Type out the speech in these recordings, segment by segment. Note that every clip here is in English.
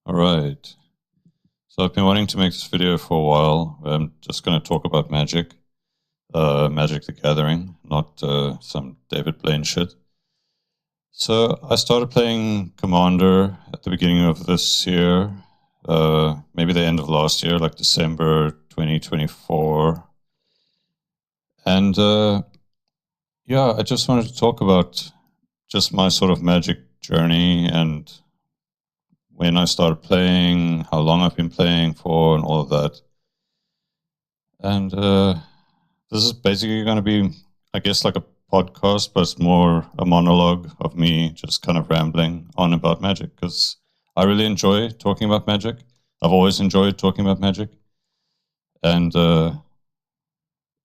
All right. So I've been wanting to make this video for a while. I'm just going to talk about Magic, Magic the Gathering, not some David Blaine shit. So I started playing Commander at the beginning of this year, maybe the end of last year, like December 2024. And yeah, I just wanted to talk about just my sort of Magic journey and when I started playing, how long I've been playing for, and all of that. And this is basically going to be, I guess, like a podcast, but it's more a monologue of me just kind of rambling on about Magic because I really enjoy talking about Magic. I've always enjoyed talking about Magic. And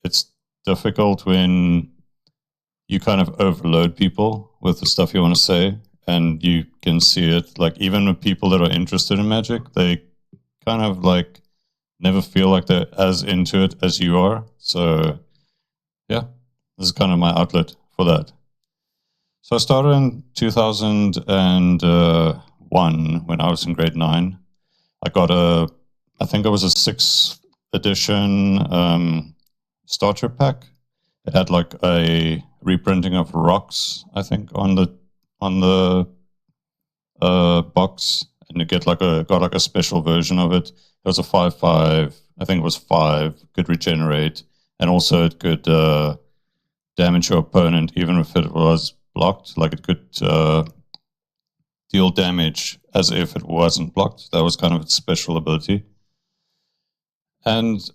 it's difficult when you kind of overload people with the stuff you want to say. And you can see it, like, even with people that are interested in Magic, they kind of like never feel like they're as into it as you are. So, yeah, this is kind of my outlet for that. So I started in 2001 when I was in grade 9. I got I think it was a 6th edition starter pack. It had like a reprinting of Rocks, I think, on the box, and you got like a special version of it. It was a 5/5. I think it was 5. Could regenerate, and also it could damage your opponent even if it was blocked. Like it could deal damage as if it wasn't blocked. That was kind of its special ability. And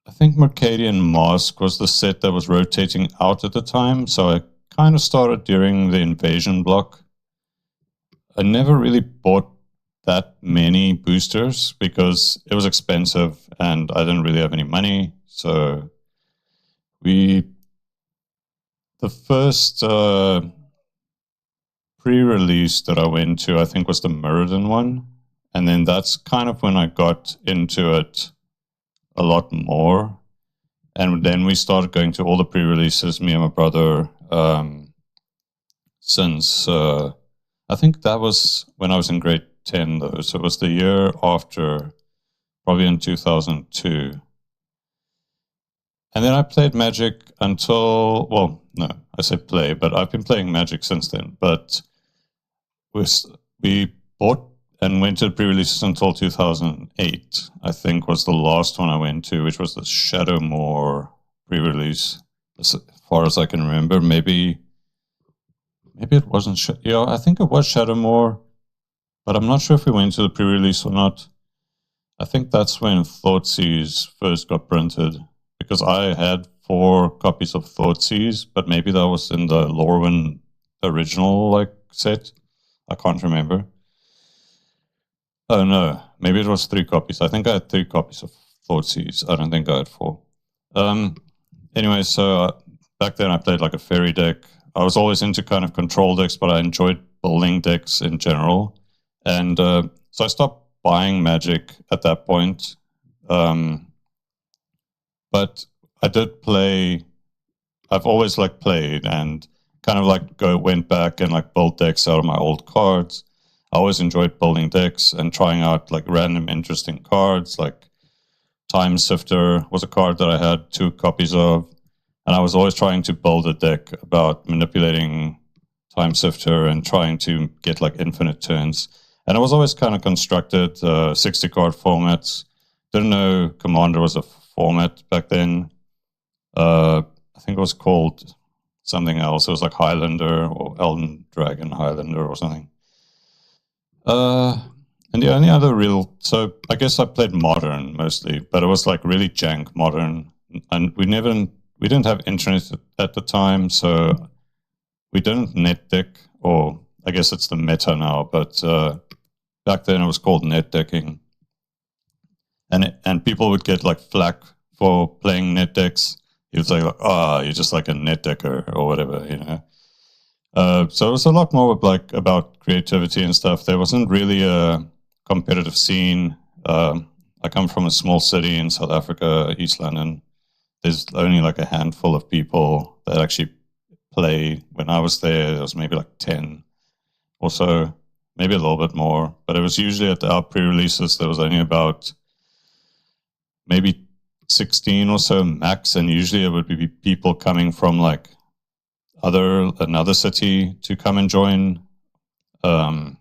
I think Mercadian Mask was the set that was rotating out at the time, so I kind of started during the invasion block. I never really bought that many boosters because it was expensive and I didn't really have any money. So the first pre-release that I went to, I think, was the Mirrodin one. And then that's kind of when I got into it a lot more. And then we started going to all the pre-releases, me and my brother, since I think that was when I was in grade 10, though. So it was the year after, probably in 2002. And then I played Magic until, well, no, I said play, but I've been playing Magic since then. But we bought and went to the pre-releases until 2008, I think, was the last one I went to, which was the Shadowmoor pre-release, as far as I can remember. Maybe it wasn't. Yeah, I think it was Shadowmoor, but I'm not sure if we went to the pre-release or not. I think that's when Thoughtseize first got printed, because I had 4 copies of Thoughtseize, but maybe that was in the Lorwyn original like set. I can't remember. Oh no, maybe it was 3 copies. I think I had 3 copies of Thoughtseize. I don't think I had 4. Anyway, so back then I played like a fairy deck. I was always into kind of control decks, but I enjoyed building decks in general. And so I stopped buying Magic at that point. But I did play. I've always like played and kind of like went back and like built decks out of my old cards. I always enjoyed building decks and trying out like random interesting cards. Like Time Sifter was a card that I had 2 copies of, and I was always trying to build a deck about manipulating Time Sifter and trying to get like infinite turns. And I was always kind of constructed 60 card formats. Didn't know Commander was a format back then. I think it was called something else. It was like Highlander or Elden Dragon Highlander or something. And the only other real, so I guess I played Modern mostly, but it was like really jank Modern, and we didn't have internet at the time, so we didn't net deck, or I guess it's the meta now, but back then it was called net decking, and people would get like flack for playing net decks. You'd say like, you're just like a net decker or whatever, you know. So it was a lot more about creativity and stuff. There wasn't really a competitive scene. I come from a small city in South Africa, East London. There's only like a handful of people that actually play. When I was there was maybe like 10 or so, maybe a little bit more, but it was usually at our pre-releases, there was only about maybe 16 or so max, and usually it would be people coming from like another city to come and join. So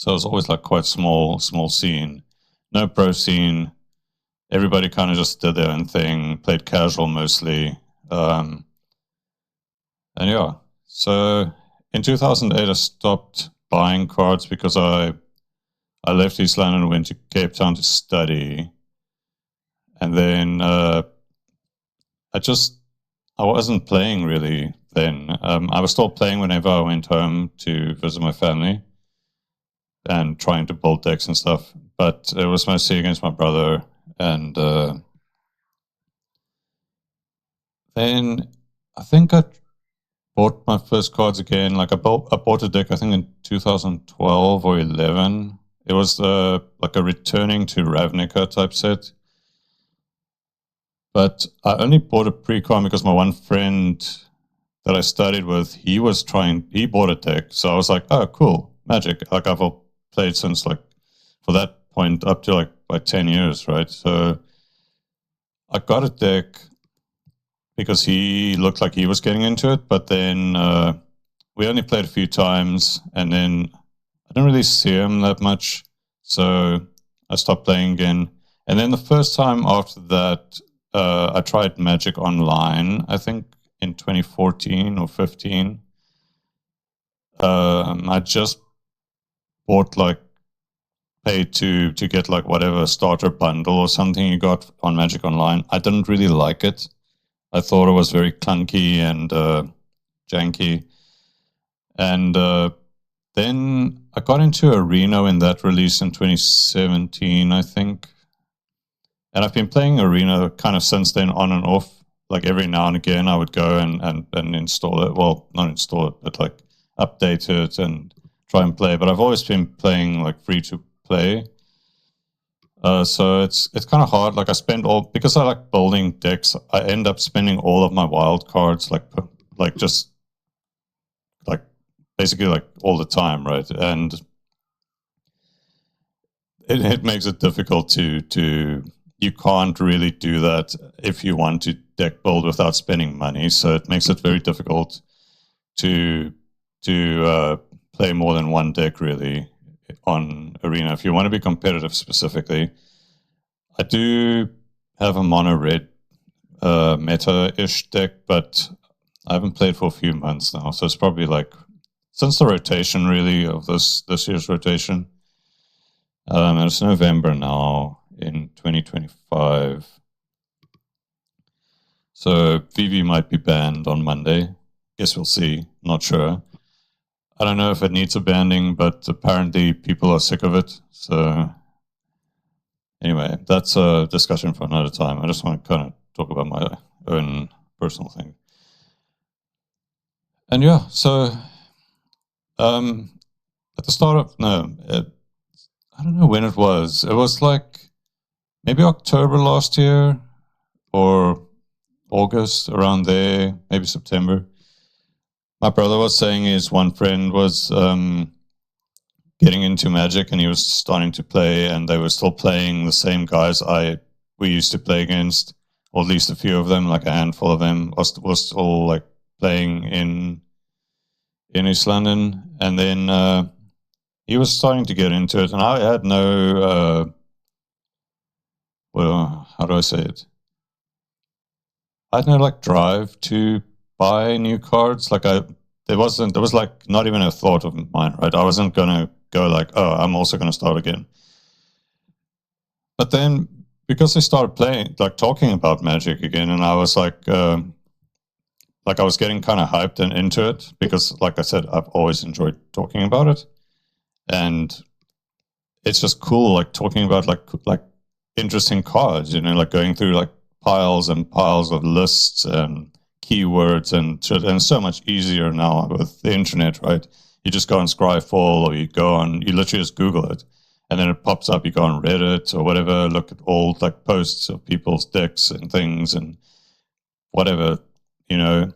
it was always like quite small scene, no pro scene. Everybody kind of just did their own thing, played casual mostly. And yeah, so in 2008, I stopped buying cards because I left East London and went to Cape Town to study. And then I wasn't playing really then. I was still playing whenever I went home to visit my family and trying to build decks and stuff. But it was mostly against my brother. And then I think I bought my first cards again. Like I bought a deck, I think in 2012 or 11. It was like a returning to Ravnica type set. But I only bought a pre-con because my one friend that I studied with, he bought a deck. So I was like, oh, cool, Magic. Like I've played since like, for that point, up to like 10 years, right? So I got a deck because he looked like he was getting into it. But then we only played a few times, and then I didn't really see him that much. So I stopped playing again. And then the first time after that, I tried Magic Online, I think in 2014 or 15. I just bought paid to get like whatever starter bundle or something you got on Magic Online. I didn't really like it. I thought it was very clunky and janky. And then I got into Arena when that released in 2017, I think. And I've been playing Arena kind of since then, on and off. Like every now and again, I would go and install it. Well, not install it, but like update it and try and play. But I've always been playing like free to play. So it's kind of hard. Like because I like building decks, I end up spending all of my wild cards like just like basically like all the time, right? And it makes it difficult to you can't really do that if you want to deck build without spending money. So it makes it very difficult to play more than one deck really on Arena if you want to be competitive specifically. I do have a mono red meta-ish deck, but I haven't played for a few months now. So it's probably like since the rotation really of this year's rotation. And it's November now in 2025. So VV might be banned on Monday. Guess we'll see. Not sure. I don't know if it needs a banning, but apparently people are sick of it. So anyway, that's a discussion for another time. I just want to kind of talk about my own personal thing. And yeah, so at the start of, I don't know when it was. It was like maybe October last year or August, around there, maybe September. My brother was saying his one friend was getting into Magic and he was starting to play, and they were still playing the same guys we used to play against, or at least a few of them, like a handful of them, was still like playing in East London. And then he was starting to get into it, and I had no, well, how do I say it? I had no like drive to buy new cards. Like there was like not even a thought of mine, right? I wasn't gonna go like, oh, I'm also gonna start again. But then because they started playing, like talking about Magic again, and I was like I was getting kind of hyped and into it because, like I said, I've always enjoyed talking about it, and it's just cool, like talking about like interesting cards, like going through like piles and piles of lists and keywords and shit. And it's so much easier now with the internet, right? You just go on Scryfall, or you literally just Google it, and then it pops up. You go on Reddit or whatever, look at old like posts of people's decks and things and whatever.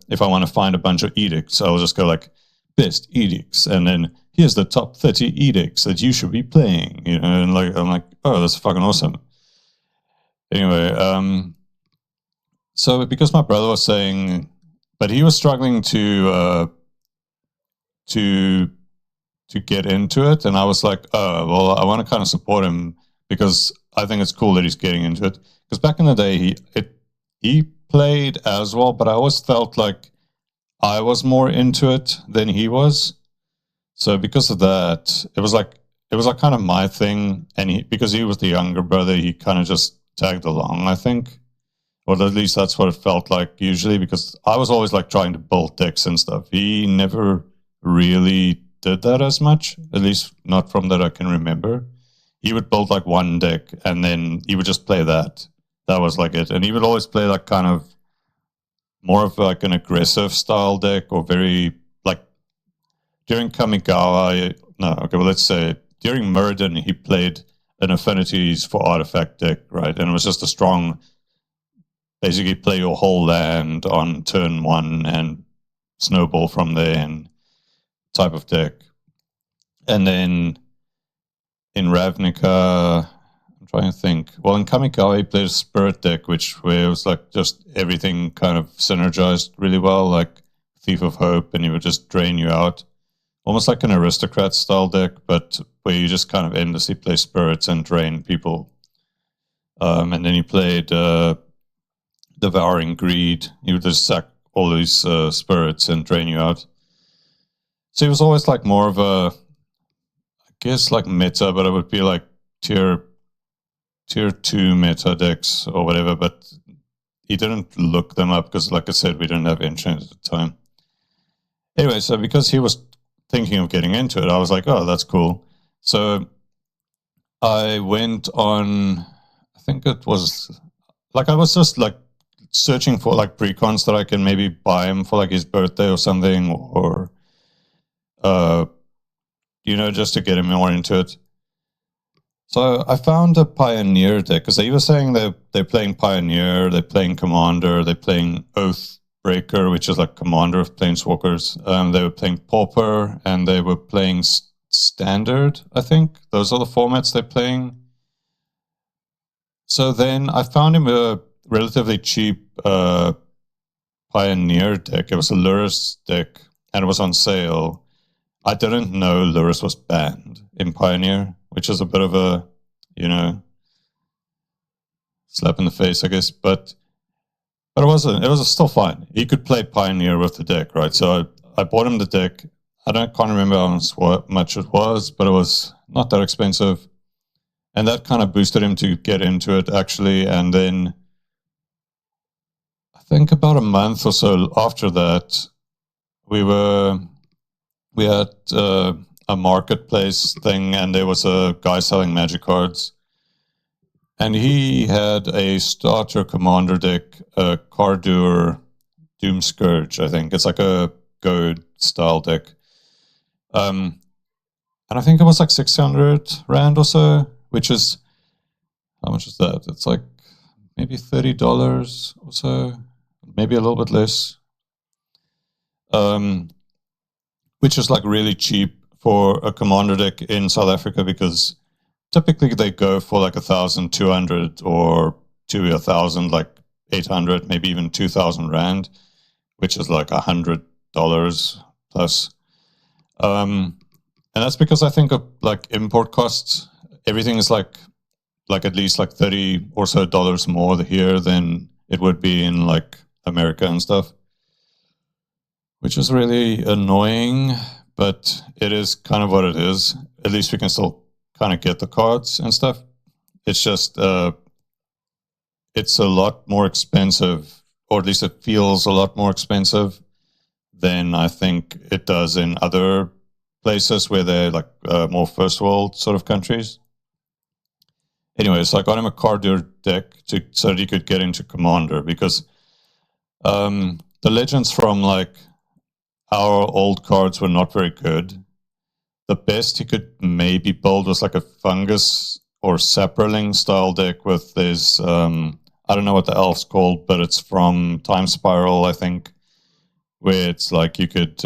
If I want to find a bunch of edicts, I'll just go like best edicts, and then here's the top 30 edicts that you should be playing, you know, and like I'm like, oh, that's fucking awesome. Anyway, so because my brother was saying, but he was struggling to get into it, and I was like, oh, well, I want to kind of support him because I think it's cool that he's getting into it. Because back in the day, he played as well, but I always felt like I was more into it than he was. So because of that, it was like kind of my thing, and because he was the younger brother, he kind of just tagged along, I think, or at least that's what it felt like usually. Because I was always like trying to build decks and stuff. He never really did that as much, at least not from that I can remember. He would build like one deck, and then he would just play that. That was like it, and he would always play like kind of more of like an aggressive style deck, or very like during Kamigawa. No, okay, well, let's say during Muradin, he played an Affinities for Artifact deck, right? And it was just a strong, basically play your whole land on turn one and snowball from there and type of deck. And then in Ravnica, I'm trying to think. Well, in Kamigawa, he played a Spirit deck, where it was like just everything kind of synergized really well, like Thief of Hope, and he would just drain you out. Almost like an Aristocrat style deck, but where you just kind of endlessly play spirits and drain people. And then he played Devouring Greed. He would just sack all these spirits and drain you out. So he was always like more of a, I guess like meta, but it would be like tier 2 meta decks or whatever, but he didn't look them up because, like I said, we didn't have internet at the time. Anyway, so because he was thinking of getting into it, I was like, oh, that's cool. So I went on, I think it was, like I was just like searching for like precons that I can maybe buy him for like his birthday or something, or, you know, just to get him more into it. So I found a Pioneer deck, because they were saying they're playing Pioneer, they're playing Commander, they're playing Oathbreaker, which is like Commander of Planeswalkers. They were playing Pauper, and they were playing Standard, I think. Those are the formats they're playing. So then I found him a relatively cheap Pioneer deck. It was a Lurrus deck, and it was on sale. I didn't know Lurrus was banned in Pioneer, which is a bit of a, you know, slap in the face, I guess. But it wasn't. It was still fine. He could play Pioneer with the deck, right? So I bought him the deck. Can't remember how much it was, but it was not that expensive. And that kind of boosted him to get into it, actually. And then I think about a month or so after that, we had a marketplace thing, and there was a guy selling Magic cards. And he had a starter commander deck, a Kardur Doom Scourge, I think. It's like a Goad style deck. And I think it was like 600 Rand or so, which is, how much is that? It's like maybe $30 or so, maybe a little bit less. Which is like really cheap for a commander deck in South Africa, because typically they go for like 1,200 or to 1,000, like 800, maybe even 2,000 Rand, which is like $100 plus. And that's because I think of like import costs. Everything is like at least like $30 or so more here than it would be in like America and stuff, which is really annoying, but it is kind of what it is. At least we can still kind of get the cards and stuff. It's just, it's a lot more expensive, or at least it feels a lot more expensive than I think it does in other places where they're like more first world sort of countries. Anyway, so I got him a Kardur deck so that he could get into Commander, because the legends from like our old cards were not very good. The best he could maybe build was like a Fungus or Saproling style deck with this, I don't know what the elf's called, but it's from Time Spiral, I think, where it's like you could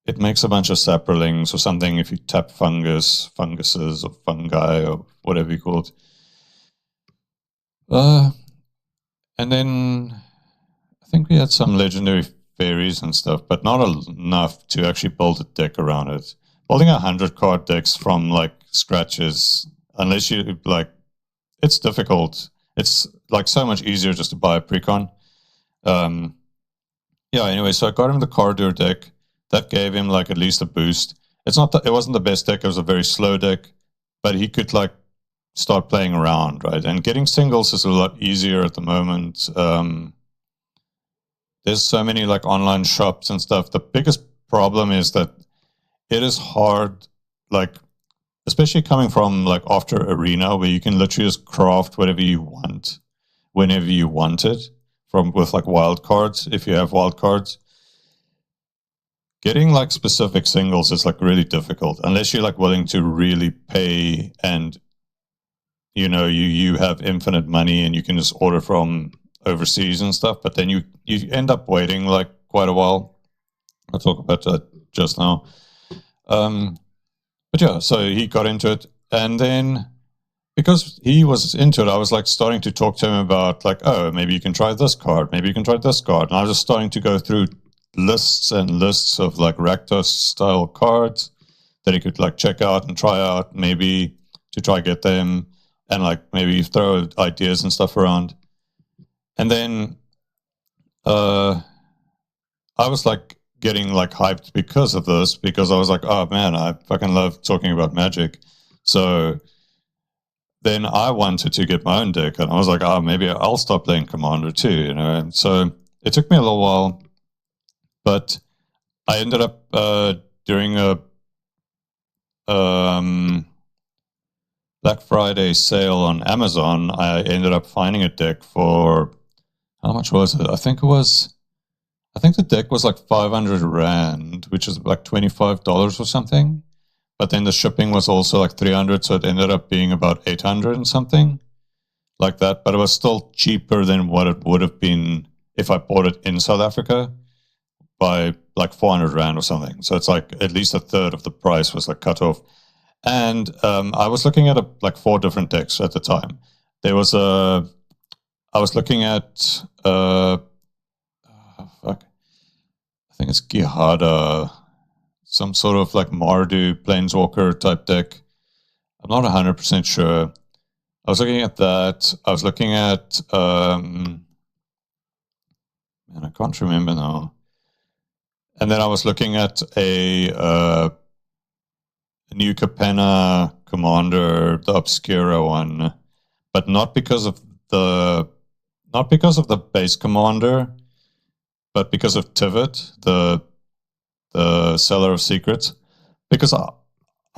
it makes a bunch of saprolings or something if you tap funguses or fungi or whatever you call it. And then I think we had some legendary fairies and stuff, but not enough to actually build a deck around it. Building 100 card decks from like scratches, unless you like, it's difficult. It's like so much easier just to buy a precon. Yeah, anyway, so I got him the Cardur deck. That gave him like at least a boost. It's not that it wasn't the best deck, it was a very slow deck, but he could like start playing around, right? And getting singles is a lot easier at the moment. There's so many like online shops and stuff. The biggest problem is that it is hard, like especially coming from like after Arena, where you can literally just craft whatever you want whenever you want it, from with like wild cards, if you have wild cards. Getting like specific singles is like really difficult unless you're like willing to really pay, and you know you have infinite money and you can just order from overseas and stuff. But then you end up waiting like quite a while. I'll talk about that just now. But yeah, so he got into it, and then because he was into it, I was like starting to talk to him about like, oh, maybe you can try this card, maybe you can try this card, and I was just starting to go through lists and lists of like Rakdos style cards that he could like check out and try out, maybe to try get them, and like maybe throw ideas and stuff around. And then I was like getting like hyped because of this, because I was like, oh man, I fucking love talking about Magic. So then I wanted to get my own deck, and I was like, oh, maybe I'll start playing Commander too, you know. And so it took me a little while, but I ended up during a Black Friday sale on Amazon, I ended up finding a deck for, how much was it? I think the deck was like 500 Rand, which is like $25 or something. But then the shipping was also like 300, so it ended up being about 800 and something like that. But it was still cheaper than what it would have been if I bought it in South Africa, by like 400 Rand or something. So it's like at least a third of the price was like cut off. And I was looking at like 4 different decks at the time. There was I was looking at fuck, I think it's Gihada, some sort of like Mardu Planeswalker type deck. I'm not 100% sure. I was looking at that. I was looking at man, I can't remember now. And then I was looking at a new Capenna Commander, the Obscura one, but not because of the base Commander, but because of Tivit, the Seller of Secrets. Because I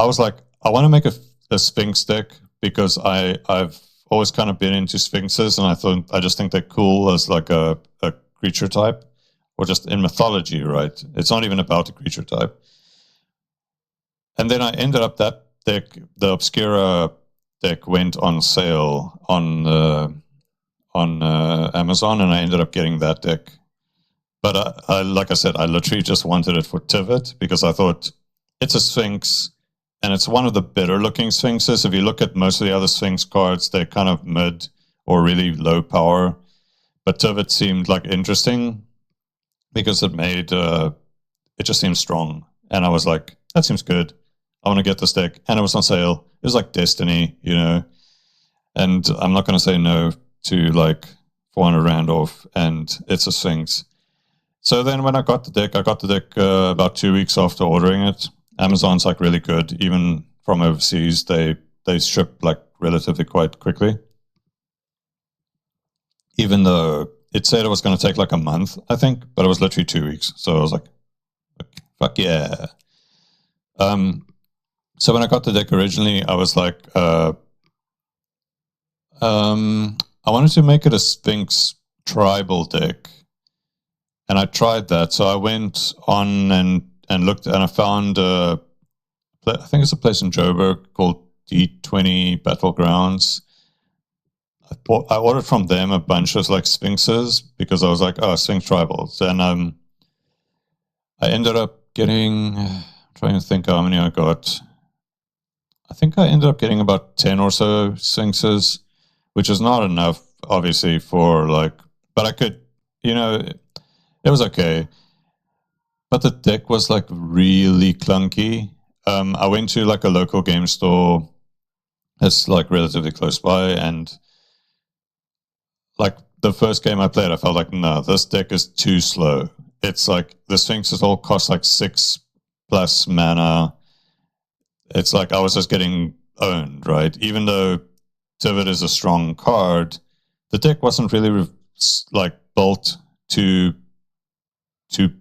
was like, I want to make a Sphinx deck, because I've always kind of been into Sphinxes, and I just think they're cool as like a creature type, or just in mythology, right? It's not even about the creature type. And then I ended up that deck, the Obscura deck, went on sale on Amazon, and I ended up getting that deck. But I like I said, I literally just wanted it for Tivit, because I thought it's a Sphinx, and it's one of the better looking Sphinxes. If you look at most of the other Sphinx cards, they're kind of mid or really low power. But Tivit seemed like interesting, because it made it just seemed strong, and I was like, that seems good. I want to get this deck, and it was on sale. It was like Destiny, you know, and I'm not going to say no to like 400 Rand off, and it's a Sphinx. So then when I got the deck about 2 weeks after ordering it. Amazon's like really good, even from overseas. They ship like relatively quite quickly, even though it said it was going to take like a month, I think, but it was literally 2 weeks. So I was like, fuck yeah. So when I got the deck originally, I was like, I wanted to make it a Sphinx tribal deck, and I tried that. So I went on and looked, and I found I think it's a place in Joburg called D20 Battlegrounds. I ordered from them a bunch of like Sphinxes, because I was like, oh, Sphinx tribals. And I ended up getting, trying to think how many I got. I think I ended up getting about 10 or so Sphinxes, which is not enough, obviously, for like, but I could, it was okay. But the deck was like really clunky. I went to like a local game store that's like relatively close by, and like the first game I played, I felt like, no, this deck is too slow. It's like the Sphinxes all cost like 6+ mana. It's like I was just getting owned, right? Even though Tivit is a strong card, the deck wasn't really like built to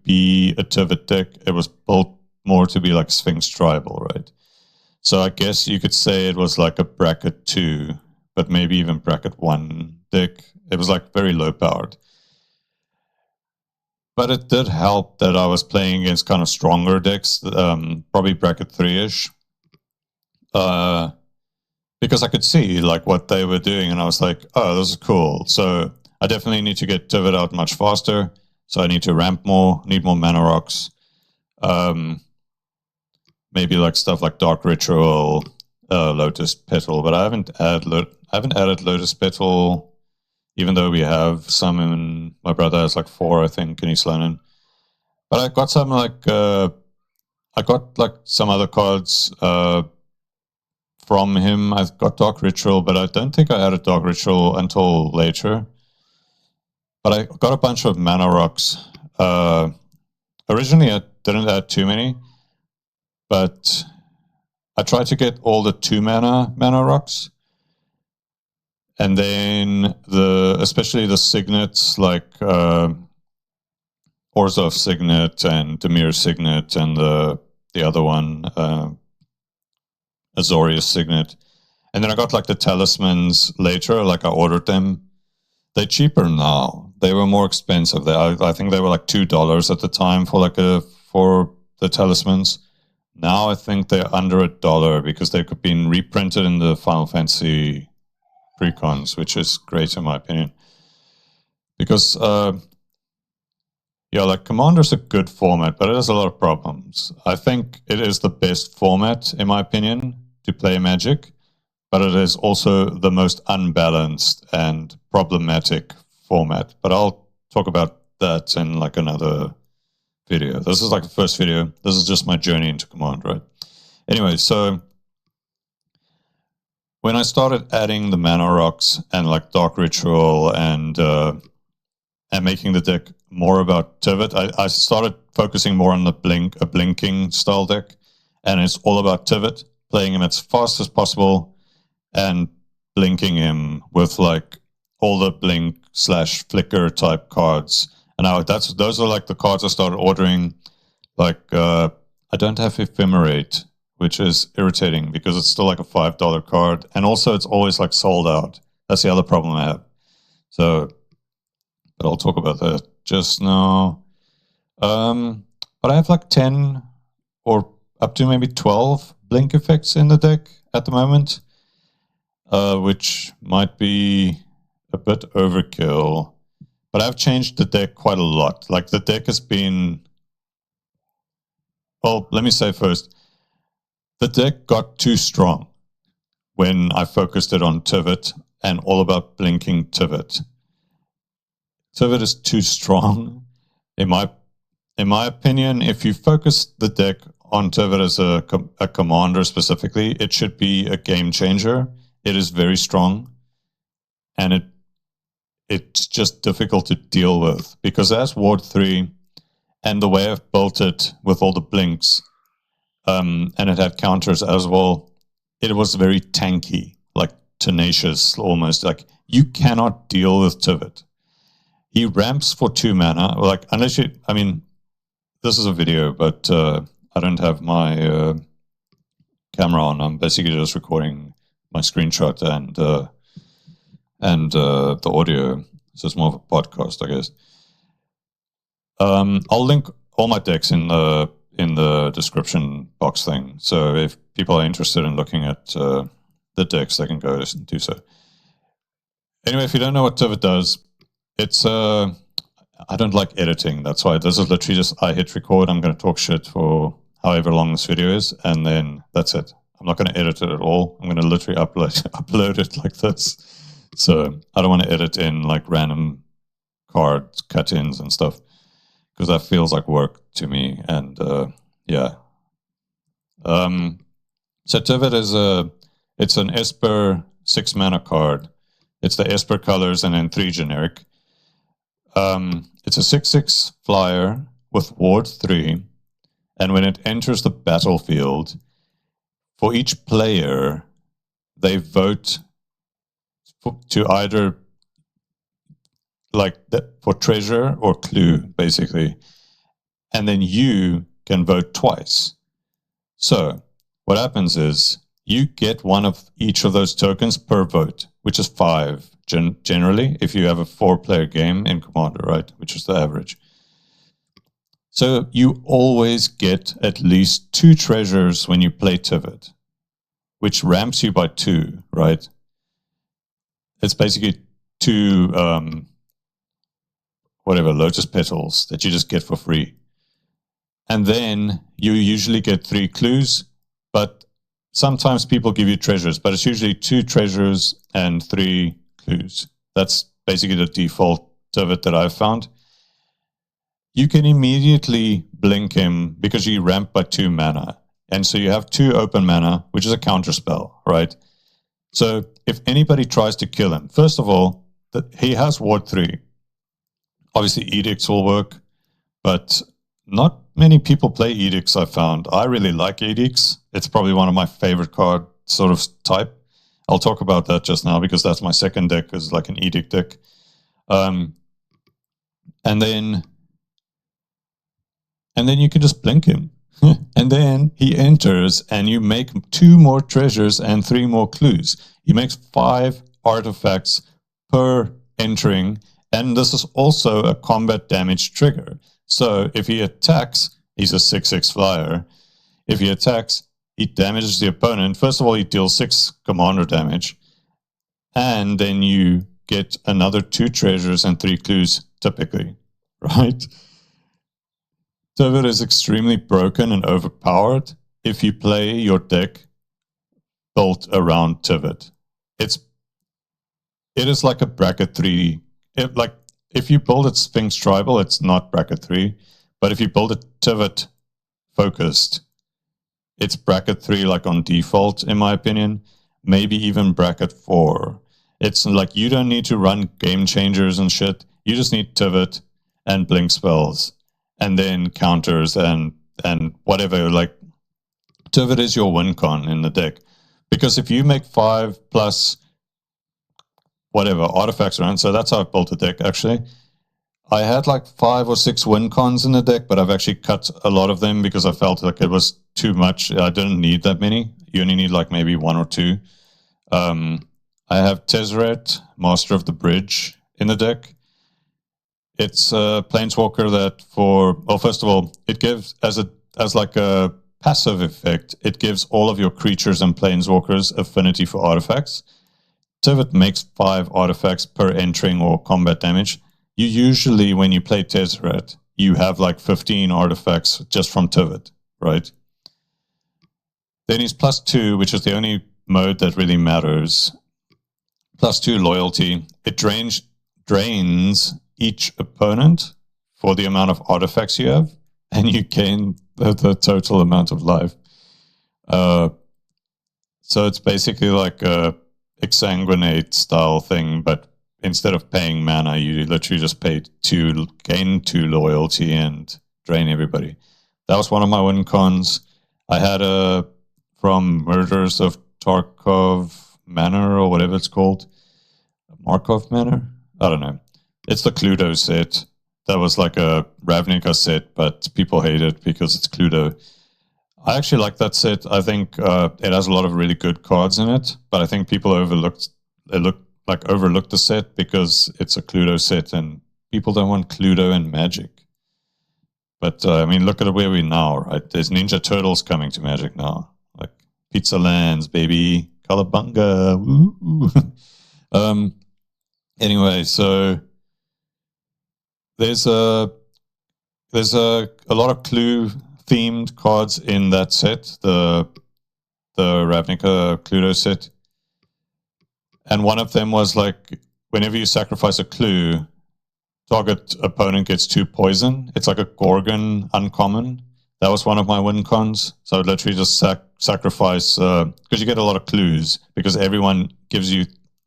be a Tivit deck. It was built more to be like Sphinx Tribal, right? So I guess you could say it was like a bracket 2, but maybe even bracket 1 deck. It was like very low powered. But it did help that I was playing against kind of stronger decks, probably bracket 3-ish. Because I could see like what they were doing, and I was like, oh, this is cool. So I definitely need to get Tivit out much faster. So I need to ramp more, need more mana rocks. Maybe like stuff like Dark Ritual, Lotus Petal, but I haven't added Lotus Petal, even though we have some. In my brother has like 4, I think, in East London. But I got some like I got like some other cards from him. I've got Dark Ritual, but I don't think I added Dark Ritual until later. But I got a bunch of mana rocks. Originally, I didn't add too many, but I tried to get all the 2 mana rocks. And then especially the signets like Orzhov Signet and Dimir Signet and the other one, Azorius Signet. And then I got like the talismans later, like I ordered them. They're cheaper now. They were more expensive. I think they were like $2 at the time for the talismans. Now I think they're under $1 because they've been reprinted in the Final Fantasy precons, which is great in my opinion. Because like Commander's a good format, but it has a lot of problems. I think it is the best format, in my opinion, to play Magic, but it is also the most unbalanced and problematic format. But I'll talk about that in like another video. This is like the first video. This is just my journey into Command, right? Anyway, so when I started adding the mana rocks and like Dark Ritual and making the deck more about Tivit, I started focusing more on a blinking style deck, and it's all about Tivit, playing him as fast as possible and blinking him with like all the blink/flicker type cards. And now those are like the cards I started ordering. Like I don't have Ephemerate, which is irritating because it's still like a $5 card, and also it's always like sold out. That's the other problem I have. So, but I'll talk about that just now. But I have like 10 or up to maybe 12 blink effects in the deck at the moment, which might be a bit overkill. But I've changed the deck quite a lot. Like the deck has been... Well, let me say first, the deck got too strong when I focused it on Tivit and all about blinking Tivit. Tivit is too strong. In my opinion, if you focus the deck on Tivit as a commander specifically, it should be a game changer. It is very strong, and it's just difficult to deal with because as Ward 3 and the way I've built it with all the blinks, and it had counters as well, it was very tanky, like tenacious almost. Like you cannot deal with Tivit. He ramps for 2 mana, like unless you, I mean, this is a video, but I don't have my camera on. I'm basically just recording my screenshot and the audio. So it's more of a podcast, I guess. I'll link all my decks in the description box thing. So if people are interested in looking at the decks, they can go and do so. Anyway, if you don't know what Tivit does, it's I don't like editing. That's why this is literally just I hit record. I'm going to talk shit for however long this video is, and then that's it. I'm not going to edit it at all. I'm going to literally upload it like this. So I don't want to edit in like random card cut-ins and stuff because that feels like work to me. And yeah. So Tivit is it's an Esper 6-mana card. It's the Esper colors and then 3 generic. It's a 6/6 flyer with ward 3, and when it enters the battlefield, for each player, they vote to either for treasure or clue, basically, and then you can vote twice. So what happens is you get one of each of those tokens per vote, which is 5 generally, if you have a 4-player game in Commander, right? Which is the average. So you always get at least 2 treasures when you play Tivit, which ramps you by 2, right? It's basically 2, lotus petals that you just get for free. And then you usually get 3 clues, but sometimes people give you treasures, but it's usually 2 treasures and 3 clues. That's basically the default Tivit that I've found. You can immediately blink him because you ramp by 2 mana. And so you have 2 open mana, which is a counter spell, right? So if anybody tries to kill him, first of all, he has ward 3. Obviously, edicts will work, but not many people play edicts, I found. I really like edicts. It's probably one of my favorite card sort of type. I'll talk about that just now because that's my second deck, is like an edict deck. And then you can just blink him. And then he enters and you make 2 more treasures and 3 more clues. He makes 5 artifacts per entering, and this is also a combat damage trigger. So if he attacks, he's a 6/6 flyer. If he attacks, he damages the opponent. First of all, he deals 6 commander damage, and then you get another 2 treasures and 3 clues typically, right? Tivit is extremely broken and overpowered if you play your deck built around Tivit. It is like a bracket 3. If you build it Sphinx Tribal, it's not bracket 3. But if you build it Tivit focused, it's bracket 3 like on default, in my opinion. Maybe even bracket 4. It's like you don't need to run game changers and shit. You just need Tivit and blink spells. And then counters and whatever. Like Tivit is your win con in the deck. Because if you make 5 plus whatever artifacts around, so that's how I built the deck actually. I had like 5 or 6 win cons in the deck, but I've actually cut a lot of them because I felt like it was too much. I didn't need that many. You only need like maybe 1 or 2. I have Tezzeret, Master of the Bridge, in the deck. It's a planeswalker that first of all, it gives as like a passive effect, it gives all of your creatures and planeswalkers affinity for artifacts. Tivit makes 5 artifacts per entering or combat damage. You usually, when you play Tezzeret, you have like 15 artifacts just from Tivit, right? Then he's +2, which is the only mode that really matters. +2 loyalty. It drains each opponent for the amount of artifacts you have, and you gain the total amount of life. So it's basically like a exsanguinate style thing, but instead of paying mana, you literally just gain 2 loyalty and drain everybody. That was one of my win cons. I had from Murders of Tarkov Manor, or whatever it's called. Markov Manor? I don't know. It's the Cluedo set. That was like a Ravnica set, but people hate it because it's Cluedo. I actually like that set. I think it has a lot of really good cards in it, but I think people overlooked the set because it's a Cluedo set and people don't want Cluedo and Magic. But I mean, look at where we are now, right? There's Ninja Turtles coming to Magic now. Like Pizza Lands, baby. Calabunga. Woo. Anyway, so there's a lot of Clue themed cards in that set, the Ravnica Cluedo set, and one of them was like, whenever you sacrifice a Clue, target opponent gets 2 poison. It's like a Gorgon uncommon. That was one of my win cons. So I would literally just sacrifice, because you get a lot of clues, because everyone gives you,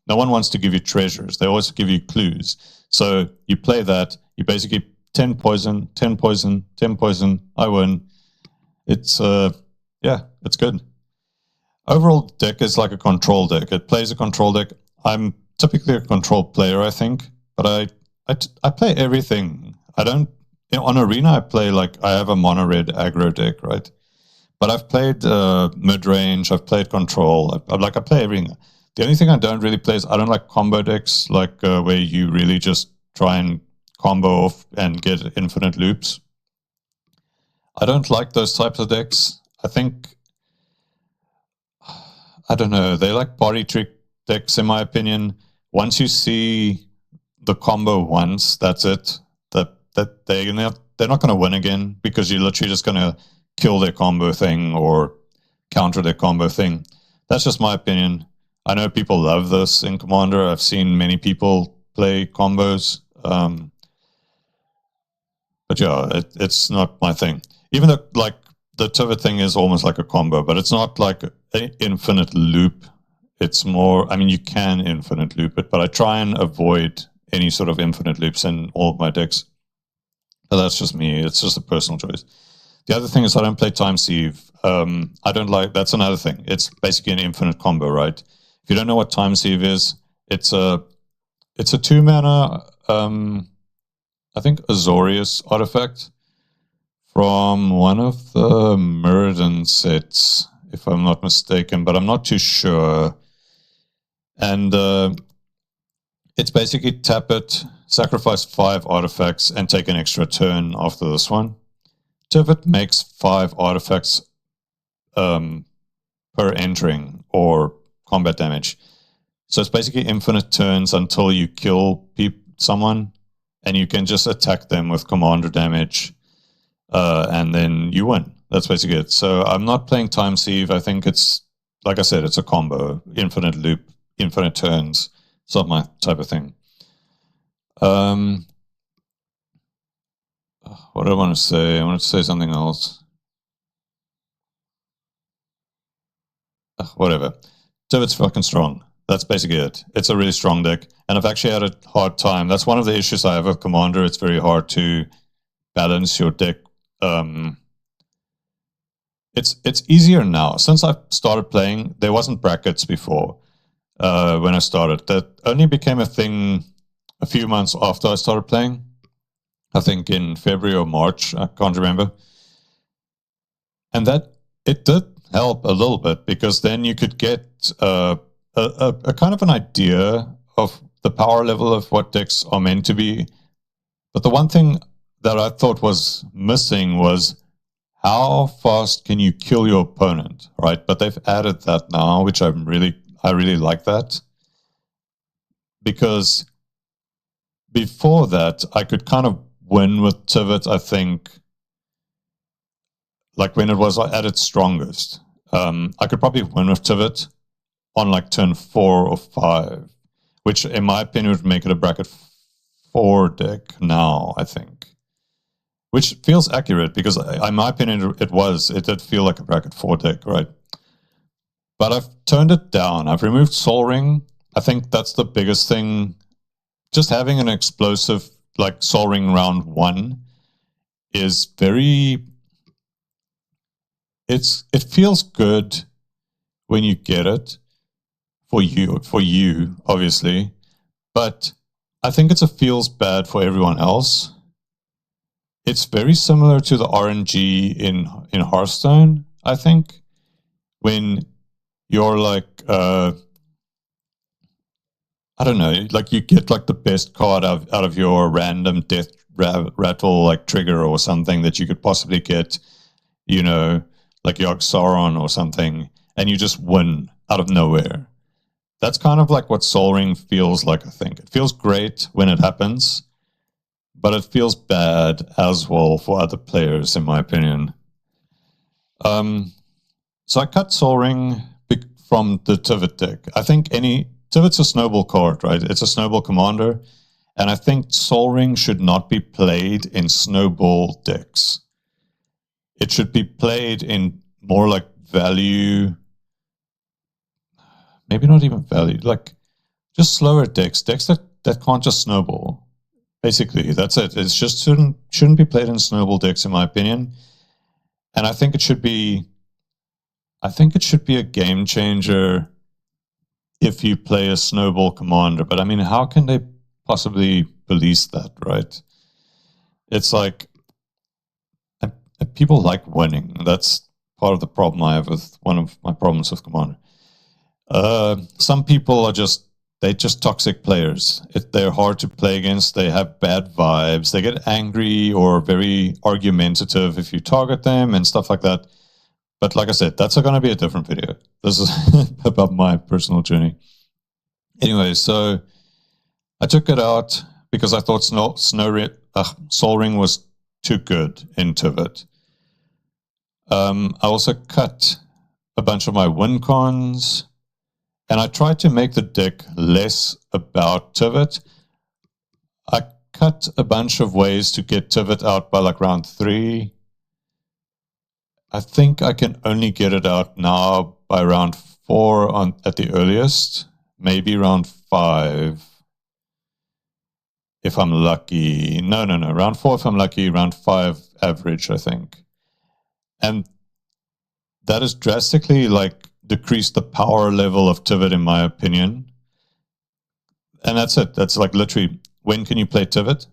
no one wants to give you treasures. They always give you clues. So you play that, you basically 10 poison, 10 poison, 10 poison, I win. It's, yeah, it's good. Overall deck is like a control deck. It plays a control deck. I'm typically a control player, I think, but I play everything. I don't, on Arena, I play like, I have a mono red aggro deck, right? But I've played mid range, I've played control, I play everything. The only thing I don't really play is I don't like combo decks, like where you really just try and combo off and get infinite loops. I don't like those types of decks. I think, I don't know, they like body trick decks in my opinion. Once you see the combo once, that's it. That they're not going to win again, because you're literally just going to kill their combo thing or counter their combo thing. That's just my opinion. I know people love this in Commander. I've seen many people play combos. But yeah, it's not my thing. Even though like the Tivit thing is almost like a combo, but it's not like an infinite loop. It's more, I mean, you can infinite loop it, but I try and avoid any sort of infinite loops in all of my decks. But that's just me. It's just a personal choice. The other thing is I don't play Time Sieve. I don't like, that's another thing. It's basically an infinite combo, right? If you don't know what Time Sieve is, it's a 2 mana, I think Azorius artifact from one of the Mirrodin sets, if I'm not mistaken, but I'm not too sure. And it's basically tap it, sacrifice 5 artifacts, and take an extra turn after this one. Tivit makes 5 artifacts per entering or combat damage. So it's basically infinite turns until you kill someone, and you can just attack them with commander damage, and then you win. That's basically it. So I'm not playing Time Sieve. I think it's, like I said, it's a combo, infinite loop, infinite turns. It's not my type of thing. What do I want to say? I want to say something else. Whatever. Tivit's fucking strong. That's basically it. It's a really strong deck. And I've actually had a hard time. That's one of the issues I have with Commander. It's very hard to balance your deck. It's easier now. Since I've started playing, there wasn't brackets before when I started. That only became a thing a few months after I started playing. I think in February or March, I can't remember. And that, it did help a little bit, because then you could get a kind of an idea of the power level of what decks are meant to be. But the one thing that I thought was missing was how fast can you kill your opponent, right? But they've added that now, which I really like that. Because before that, I could kind of win with Tivit, I think, like when it was at its strongest. I could probably win with Tivit on like turn 4 or 5, which in my opinion would make it a bracket 4 deck now, I think. Which feels accurate, because in my opinion it did feel like a bracket 4 deck, right? But I've turned it down. I've removed Sol Ring. I think that's the biggest thing. Just having an explosive like Sol Ring round 1 is very, it feels good when you get it, for you obviously, but I think it feels bad for everyone else. It's very similar to the RNG in Hearthstone, I think, when you're like I don't know, like you get like the best card out of your random death rattle like trigger or something that you could possibly get, you know, like Yogg Saron or something, and you just win out of nowhere. That's kind of like what Sol Ring feels like, I think. It feels great when it happens, but it feels bad as well for other players, in my opinion. So I cut Sol Ring from the Tivit deck. I think Tivit's a snowball card, right? It's a snowball commander. And I think Sol Ring should not be played in snowball decks. It should be played in more like value, maybe not even value, like just slower decks that can't just snowball. Basically, that's it. It just shouldn't be played in snowball decks, in my opinion. And I think it should be a game changer if you play a snowball commander. But I mean, how can they possibly police that, right? It's like, people like winning. That's part of the problem I have with one of my problems with Commander. Some people are just toxic players. They're hard to play against. They have bad vibes. They get angry or very argumentative if you target them and stuff like that. But like I said, that's going to be a different video. This is about my personal journey. Anyway, so I took it out because I thought Sol Ring was too good in Tivit. I also cut a bunch of my win cons, and I tried to make the deck less about Tivit. I cut a bunch of ways to get Tivit out by like round 3. I think I can only get it out now by round 4 at the earliest, maybe round 5. If I'm lucky. No. Round 4 if I'm lucky, round 5 average, I think. And that has drastically like decreased the power level of Tivit, in my opinion. And that's it. That's like literally, when can you play Tivit?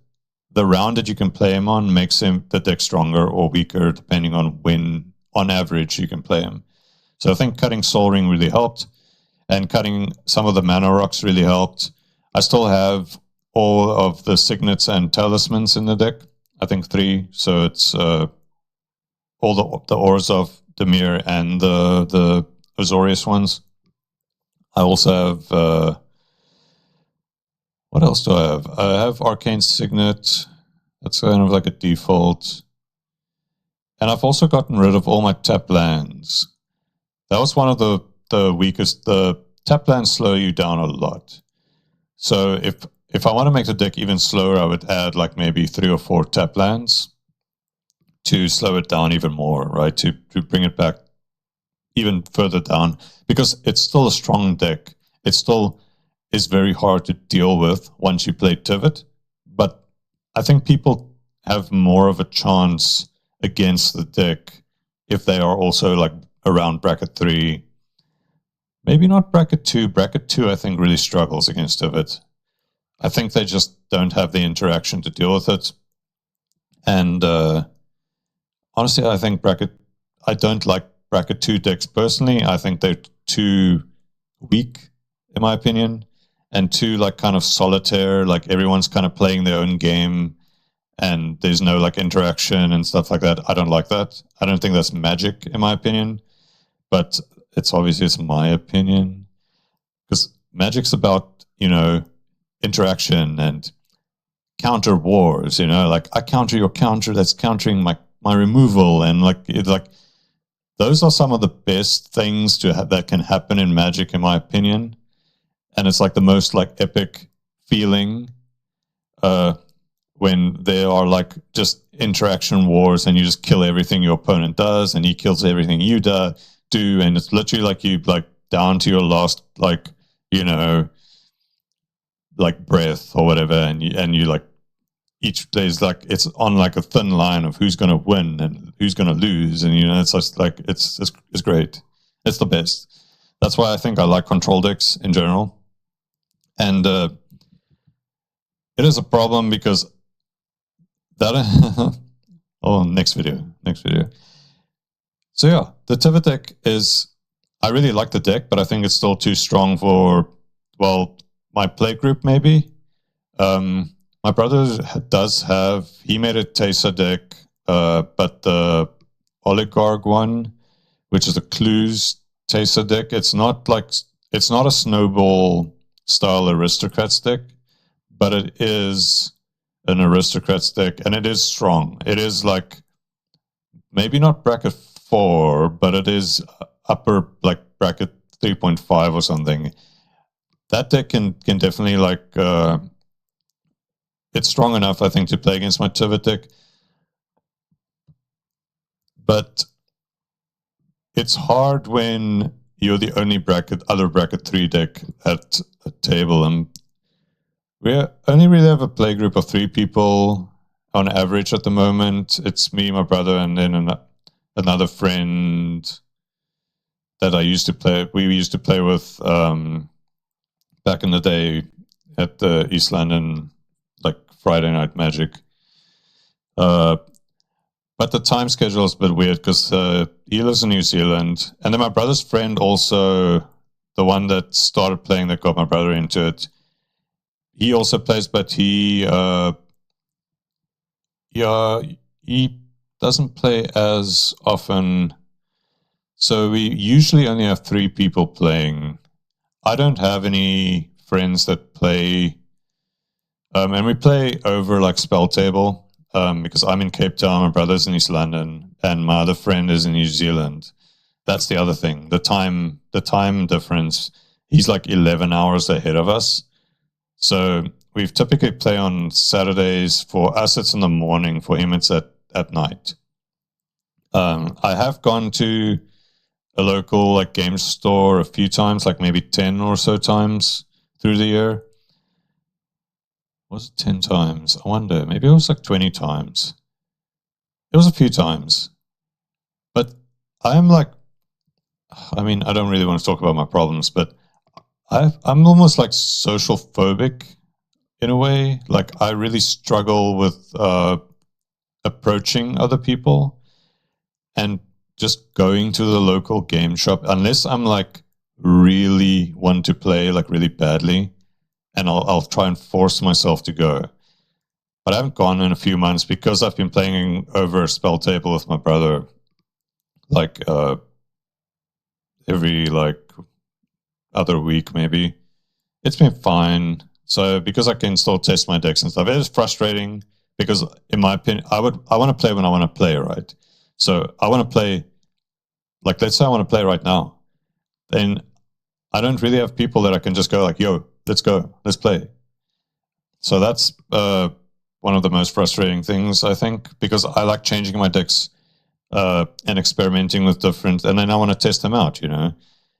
The round that you can play him on makes the deck stronger or weaker, depending on when, on average, you can play him. So I think cutting Sol Ring really helped, and cutting some of the mana rocks really helped. I still have all of the signets and talismans in the deck. I think 3. So it's all the Orzhov, Dimir, and the Azorius ones. I also have what else do I have? I have Arcane Signet. That's kind of like a default. And I've also gotten rid of all my tap lands. That was one of the weakest. The tap lands slow you down a lot. So if I want to make the deck even slower, I would add like maybe 3 or 4 tap lands to slow it down even more, right? To bring it back even further down, because it's still a strong deck. It still is very hard to deal with once you play Tivit, but I think people have more of a chance against the deck if they are also like around bracket 3. Maybe not bracket 2. Bracket 2, I think, really struggles against Tivit. I think they just don't have the interaction to deal with it. And honestly, I think I don't like bracket 2 decks personally. I think they're too weak, in my opinion, and too like kind of solitaire. Like everyone's kind of playing their own game, and there's no like interaction and stuff like that. I don't like that. I don't think that's Magic, in my opinion. But it's my opinion, because Magic's about, interaction and counter wars. Like I counter your counter that's countering my removal, and like those are some of the best things that can happen in Magic, in my opinion. And it's like the most like epic feeling when there are like just interaction wars, and you just kill everything your opponent does, and he kills everything you do, and it's literally like you like down to your last like like breath or whatever, and you like each there's like it's on like a thin line of who's going to win and who's going to lose, and it's just like it's great. It's the best. That's why I think I like control decks in general, and it is a problem because that next video. So yeah, the Tivit deck is, I really like the deck, but I think it's still too strong for, well, my play group maybe. My brother he made a Teysa deck, but the Oligarch one, which is a Clues Teysa deck, it's not a snowball style aristocrats deck, but it is an Aristocrats deck, and it is strong. It is like maybe not bracket 4, but it is upper like bracket 3.5 or something. That deck can definitely like it's strong enough, I think, to play against my Tivit deck. But it's hard when you're the only other bracket 3 deck at a table. And we only really have a play group of 3 people on average at the moment. It's me, my brother, and then another friend that we used to play with back in the day at the East London, like Friday Night Magic. But the time schedule is a bit weird because he lives in New Zealand. And then my brother's friend also, the one that started playing that got my brother into it, he also plays, but he doesn't play as often. So we usually only have 3 people playing. I don't have any friends that play. And we play over like Spell Table. Because I'm in Cape Town, my brother's in East London, and my other friend is in New Zealand. That's the other thing. The time difference. He's like 11 hours ahead of us. So we typically play on Saturdays. For us, it's in the morning. For him, it's at night. I have gone to a local like game store a few times, like maybe 10 or so times through the year. Was it 10 times? I wonder. Maybe it was like 20 times. It was a few times. But I'm like, I mean, I don't really want to talk about my problems, but I'm almost like social phobic in a way. Like I really struggle with approaching other people and just going to the local game shop, unless I'm like really want to play like really badly. And I'll try and force myself to go. But I haven't gone in a few months because I've been playing over Spell Table with my brother, like every like other week maybe. It's been fine. So because I can still test my decks and stuff, it is frustrating because in my opinion, I want to play when I want to play, right? So I want to play, like let's say I want to play right now. Then I don't really have people that I can just go like, yo, let's go, let's play. So that's one of the most frustrating things, I think, because I like changing my decks and experimenting with different, and then I want to test them out, you know?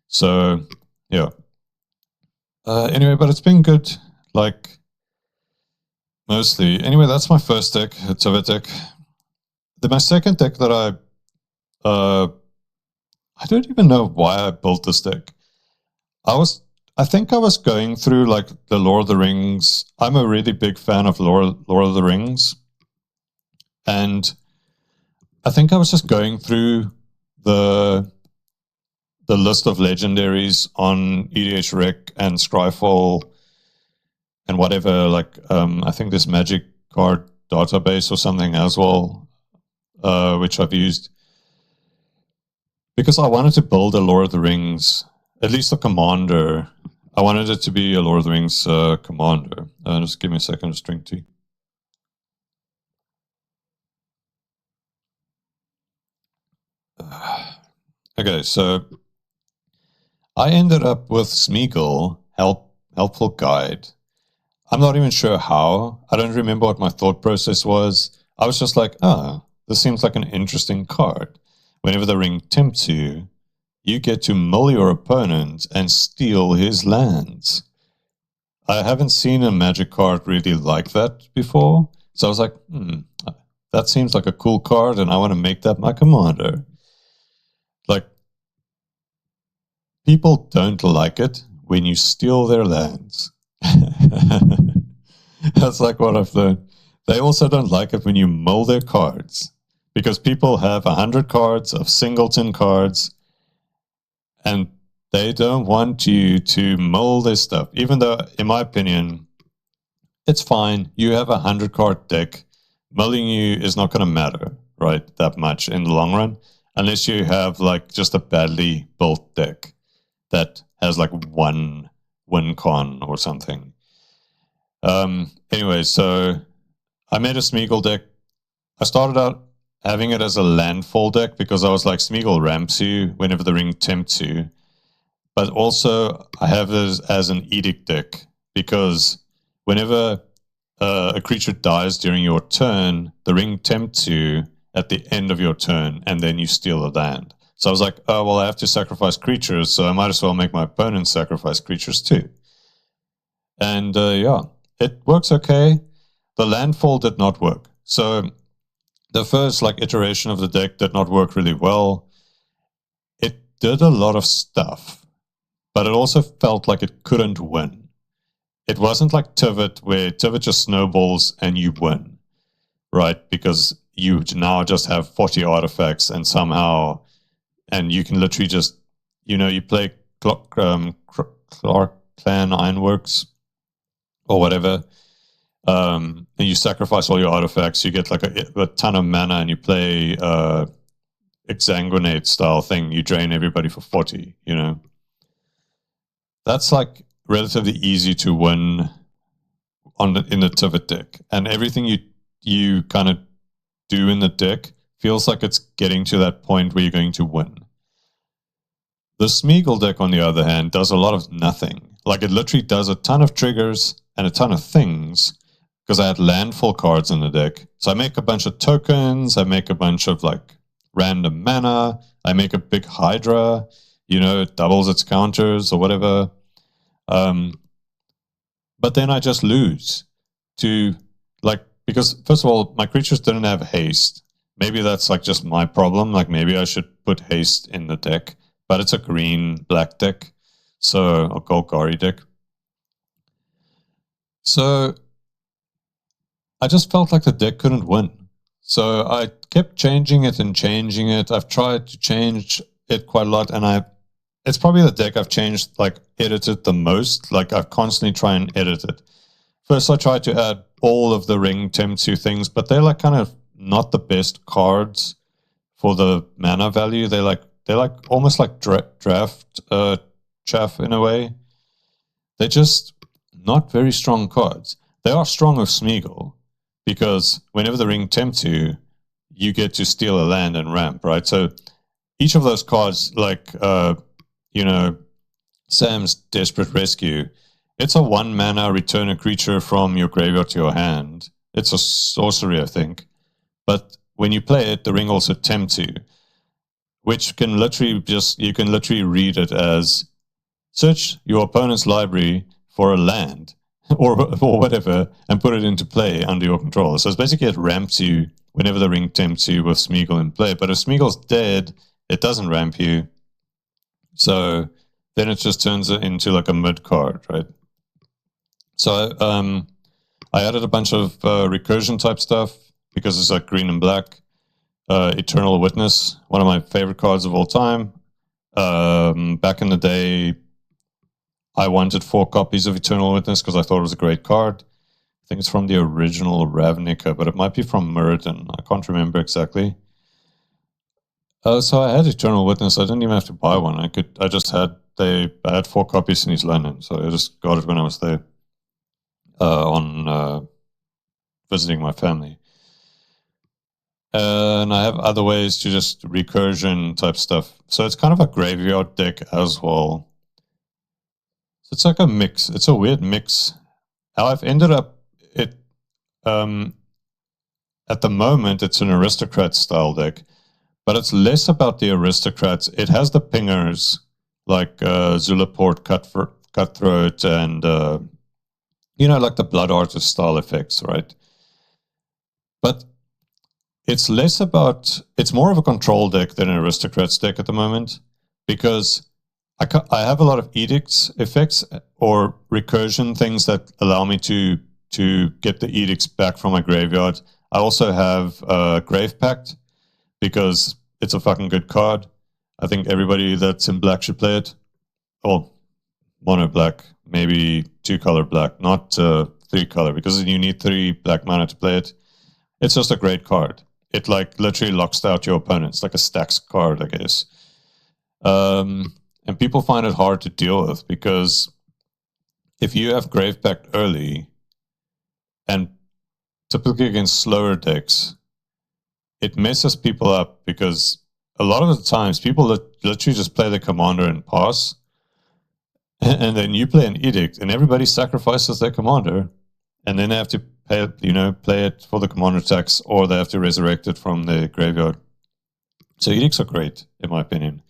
So, yeah. Anyway, but it's been good, like, mostly. Anyway, that's my first deck, a Tivit deck. Then my second deck that I don't even know why I built this deck. I think I was going through like the Lord of the Rings. I'm a really big fan of Lord of the Rings. And I think I was just going through the list of legendaries on EDHREC and Scryfall and whatever, like I think this Magic card database or something as well, which I've used. Because I wanted to build a Lord of the Rings, at least a commander. I wanted it to be a Lord of the Rings commander. Just give me a second, just drink tea. Okay, so I ended up with Smeagol, Helpful Guide. I'm not even sure how. I don't remember what my thought process was. I was just like, this seems like an interesting card. Whenever the ring tempts you, you get to mill your opponent and steal his lands. I haven't seen a Magic card really like that before. So I was like, that seems like a cool card and I want to make that my commander. Like, people don't like it when you steal their lands. That's like what I've learned. They also don't like it when you mill their cards, because people have 100 cards of singleton cards and they don't want you to mill their stuff. Even though, in my opinion, it's fine. You have a 100 card deck. Milling you is not going to matter, right, that much in the long run, unless you have like just a badly built deck that has like one win con or something. Anyway, so I made a Smeagol deck. I started out having it as a landfall deck because I was like, Smeagol ramps you whenever the ring tempts you. But also, I have it as an edict deck because whenever a creature dies during your turn, the ring tempts you at the end of your turn, and then you steal a land. So I was like, oh, well, I have to sacrifice creatures, so I might as well make my opponent sacrifice creatures too. And yeah, it works okay. The landfall did not work. So the first iteration of the deck did not work really well. It did a lot of stuff, but it also felt like it couldn't win. It wasn't like Tivit, where Tivit just snowballs and you win, right? Because you now just have 40 artifacts and somehow, and you can literally just, you play Clark Clan Ironworks or whatever, and you sacrifice all your artifacts, you get like a ton of mana, and you play Exsanguinate style thing, you drain everybody for 40, That's like relatively easy to win in the Tivit deck. And everything you kind of do in the deck feels like it's getting to that point where you're going to win. The Smeagol deck, on the other hand, does a lot of nothing. Like, it literally does a ton of triggers and a ton of things because I had landfall cards in the deck. So I make a bunch of tokens, I make a bunch of random mana, I make a big Hydra, it doubles its counters or whatever. But then I just lose to because first of all, my creatures didn't have haste. Maybe that's just my problem. Maybe I should put haste in the deck, but it's a green-black deck, so a Golgari deck. So I just felt like the deck couldn't win. So I kept changing it and changing it. I've tried to change it quite a lot, and it's probably the deck I've changed, edited the most. I've constantly tried and edit it. First, I tried to add all of the ring tempts things, but they're kind of not the best cards for the mana value. They're almost like draft chaff in a way. They're just not very strong cards. They are strong with Smeagol because whenever the ring tempts you, you get to steal a land and ramp, right? So each of those cards, Sam's Desperate Rescue, it's a 1 mana return a creature from your graveyard to your hand. It's a sorcery, I think. But when you play it, the ring also tempts you, which can literally you can literally read it as search your opponent's library for a land or whatever and put it into play under your control. So it's basically it ramps you whenever the ring tempts you with Smeagol in play. But if Smeagol's dead, it doesn't ramp you. So then it just turns it into a mid card, right? So I added a bunch of recursion type stuff because it's green and black. Eternal Witness, one of my favorite cards of all time. Back in the day, I wanted 4 copies of Eternal Witness because I thought it was a great card. I think it's from the original Ravnica, but it might be from Mirrodin. I can't remember exactly. So I had Eternal Witness. I didn't even have to buy one. I had 4 copies in East London, so I just got it when I was there on visiting my family. And I have other ways to just recursion type stuff. So it's kind of a graveyard deck as well. So it's like a mix. It's a weird mix. How I've ended up it at the moment, it's an aristocrat style deck, but it's less about the aristocrats. It has the pingers like Zulaport, Cutthroat, and the Blood Artist style effects, right? But it's less about, it's more of a control deck than an aristocrats deck at the moment, because I have a lot of edicts effects or recursion things that allow me to get the edicts back from my graveyard. I also have Grave Pact because it's a fucking good card. I think everybody that's in black should play it. Or mono black, maybe 2-color black, not 3-color, because you need 3 black mana to play it. It's just a great card. It literally locks out your opponents, like a stacks card, I guess. And people find it hard to deal with because if you have Grave Pact early and typically against slower decks, it messes people up because a lot of the times people literally just play the commander and pass, and then you play an edict, and everybody sacrifices their commander, and then they have to pay, play it for the commander attacks, or they have to resurrect it from the graveyard. So edicts are great, in my opinion.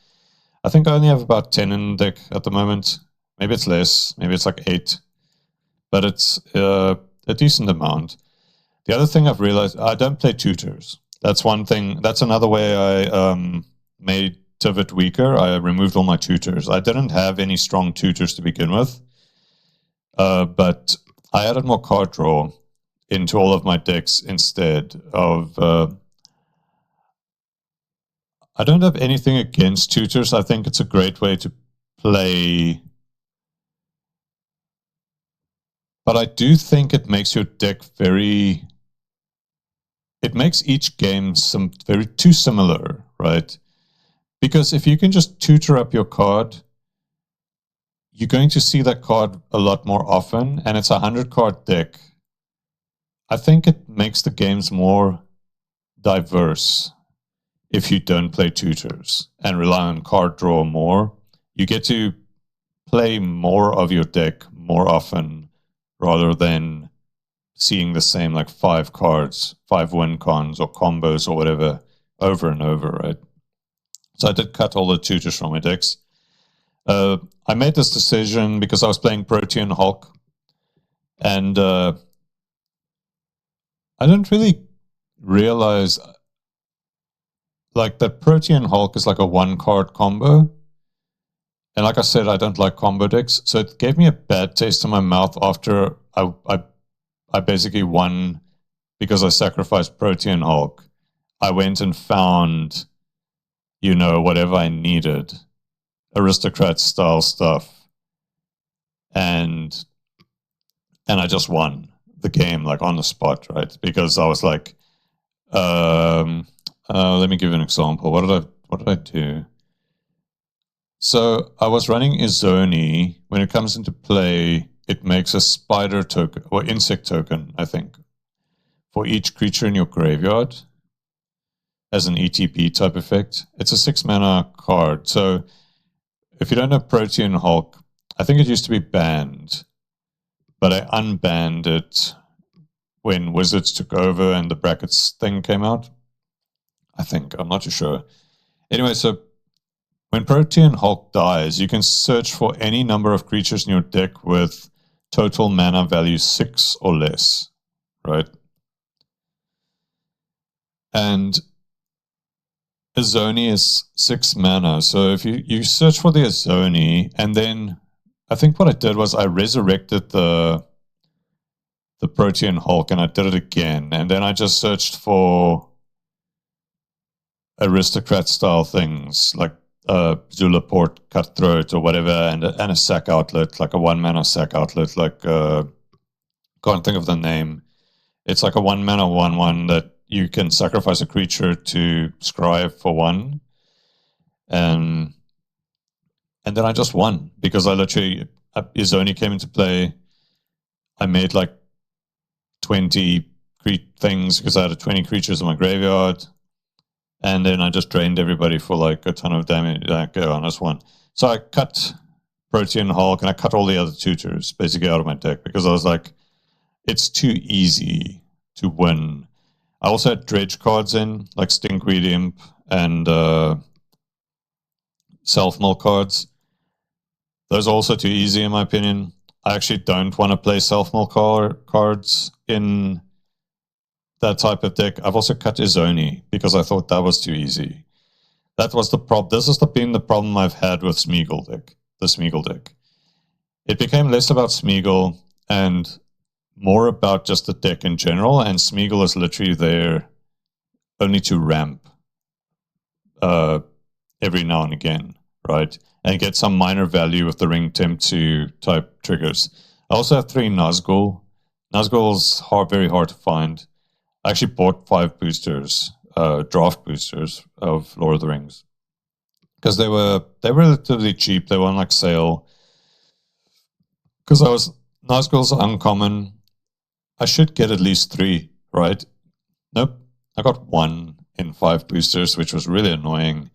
I think I only have about 10 in the deck at the moment. Maybe it's less, maybe it's like 8, but it's a decent amount. The other thing I've realized, I don't play tutors. That's one thing. That's another way I made Tivit weaker. I removed all my tutors. I didn't have any strong tutors to begin with, but I added more card draw into all of my decks instead of... I don't have anything against tutors. I think it's a great way to play. But I do think it makes your deck very... It makes each game too similar, right? Because if you can just tutor up your card, you're going to see that card a lot more often, and it's a 100-card deck. I think it makes the games more diverse if you don't play tutors and rely on card draw more. You get to play more of your deck more often rather than seeing the same like 5 cards, 5 win cons or combos or whatever over and over, right? So I did cut all the tutors from my decks. I made this decision because I was playing Protean Hulk, and I didn't really realize like that Protean Hulk is like a 1-card combo. And like I said, I don't like combo decks, so it gave me a bad taste in my mouth after I basically won because I sacrificed Protean Hulk. I went and found, whatever I needed, aristocrat style stuff, and I just won the game like on the spot, right? Because I was like, let me give you an example. What did I do? So I was running Izoni. When it comes into play, it makes a spider token, or insect token, I think, for each creature in your graveyard as an ETB type effect. It's a 6-mana card. So if you don't know Protean Hulk, I think it used to be banned, but I unbanned it when Wizards took over and the brackets thing came out. I think. I'm not too sure. Anyway, so when Protean Hulk dies, you can search for any number of creatures in your deck with total mana value 6 or less, right? And Izoni is 6 mana. So if you search for the Izoni, and then I think what I did was I resurrected the Protean Hulk, and I did it again. And then I just searched for aristocrat style things like Zulaport Cutthroat or whatever, and a sack outlet, like a 1-mana sack outlet, like can't think of the name. It's like a 1-mana 1/1 that you can sacrifice a creature to scry for 1. And then I just won because I literally, Izoni came into play. I made like 20 things because I had 20 creatures in my graveyard. And then I just drained everybody for like a ton of damage. Like, on this one. So I cut Protean Hulk and I cut all the other tutors basically out of my deck because I was like, it's too easy to win. I also had dredge cards in, like Stinkweed Imp and Self-Mill cards. Those are also too easy in my opinion. I actually don't want to play Self-Mill cards in that type of deck. I've also cut Izoni because I thought that was too easy. That was the problem. This has been the problem I've had with Smeagol deck, the Smeagol deck. It became less about Smeagol and more about just the deck in general, and Smeagol is literally there only to ramp every now and again, right? And get some minor value with the Ring Temp 2 type triggers. I also have 3 Nazgul. Nazgul's very hard to find. I actually bought 5 boosters, draft boosters of Lord of the Rings, because they were relatively cheap. They were on like sale. Because Nazgul's uncommon. I should get at least 3, right? Nope. I got 1 in 5 boosters, which was really annoying.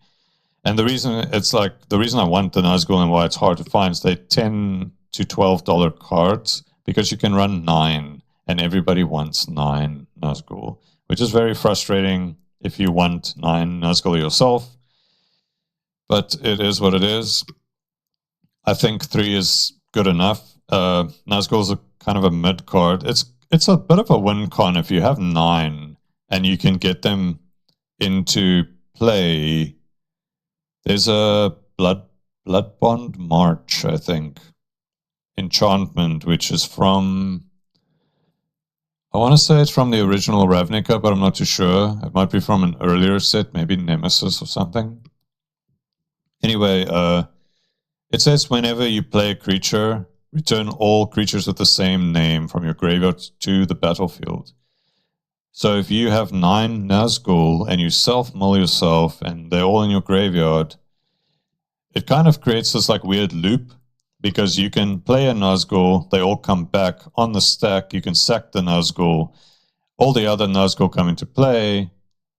And the reason I want the Nazgul and why it's hard to find is they're $10 to $12 cards because you can run 9 and everybody wants 9 Nazgul, which is very frustrating if you want 9 Nazgul yourself. But it is what it is. I think 3 is good enough. Nazgul is a kind of a mid card. It's a bit of a win con if you have 9 and you can get them into play. There's a Blood Bond March, I think, enchantment, which is from, I want to say it's from the original Ravnica, but I'm not too sure. It might be from an earlier set, maybe Nemesis or something. Anyway, it says whenever you play a creature, return all creatures with the same name from your graveyard to the battlefield. So if you have 9 Nazgul and you self-mill yourself and they're all in your graveyard, it kind of creates this like weird loop because you can play a Nazgul, they all come back on the stack, you can sack the Nazgul, all the other Nazgul come into play,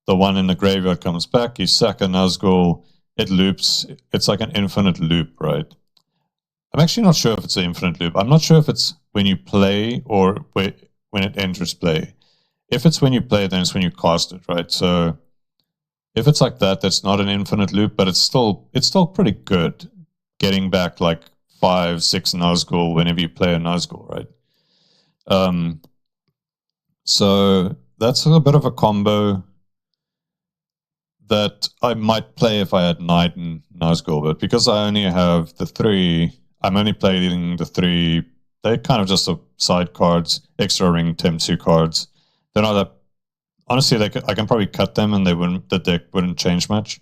the one in the graveyard comes back, you sack a Nazgul, it loops, it's like an infinite loop, right? I'm actually not sure if it's an infinite loop. I'm not sure if it's when you play or when it enters play. If it's when you play, then it's when you cast it, right? So if it's like that, that's not an infinite loop, but it's still pretty good getting back like 5, 6 Nazgul whenever you play a Nazgul, right? So that's a bit of a combo that I might play if I had 9 Nazgul, but because I only have the 3, I'm only playing the 3. They're kind of just side cards, extra ring Temsu cards. They're not that. Honestly, I can probably cut them and the deck wouldn't change much.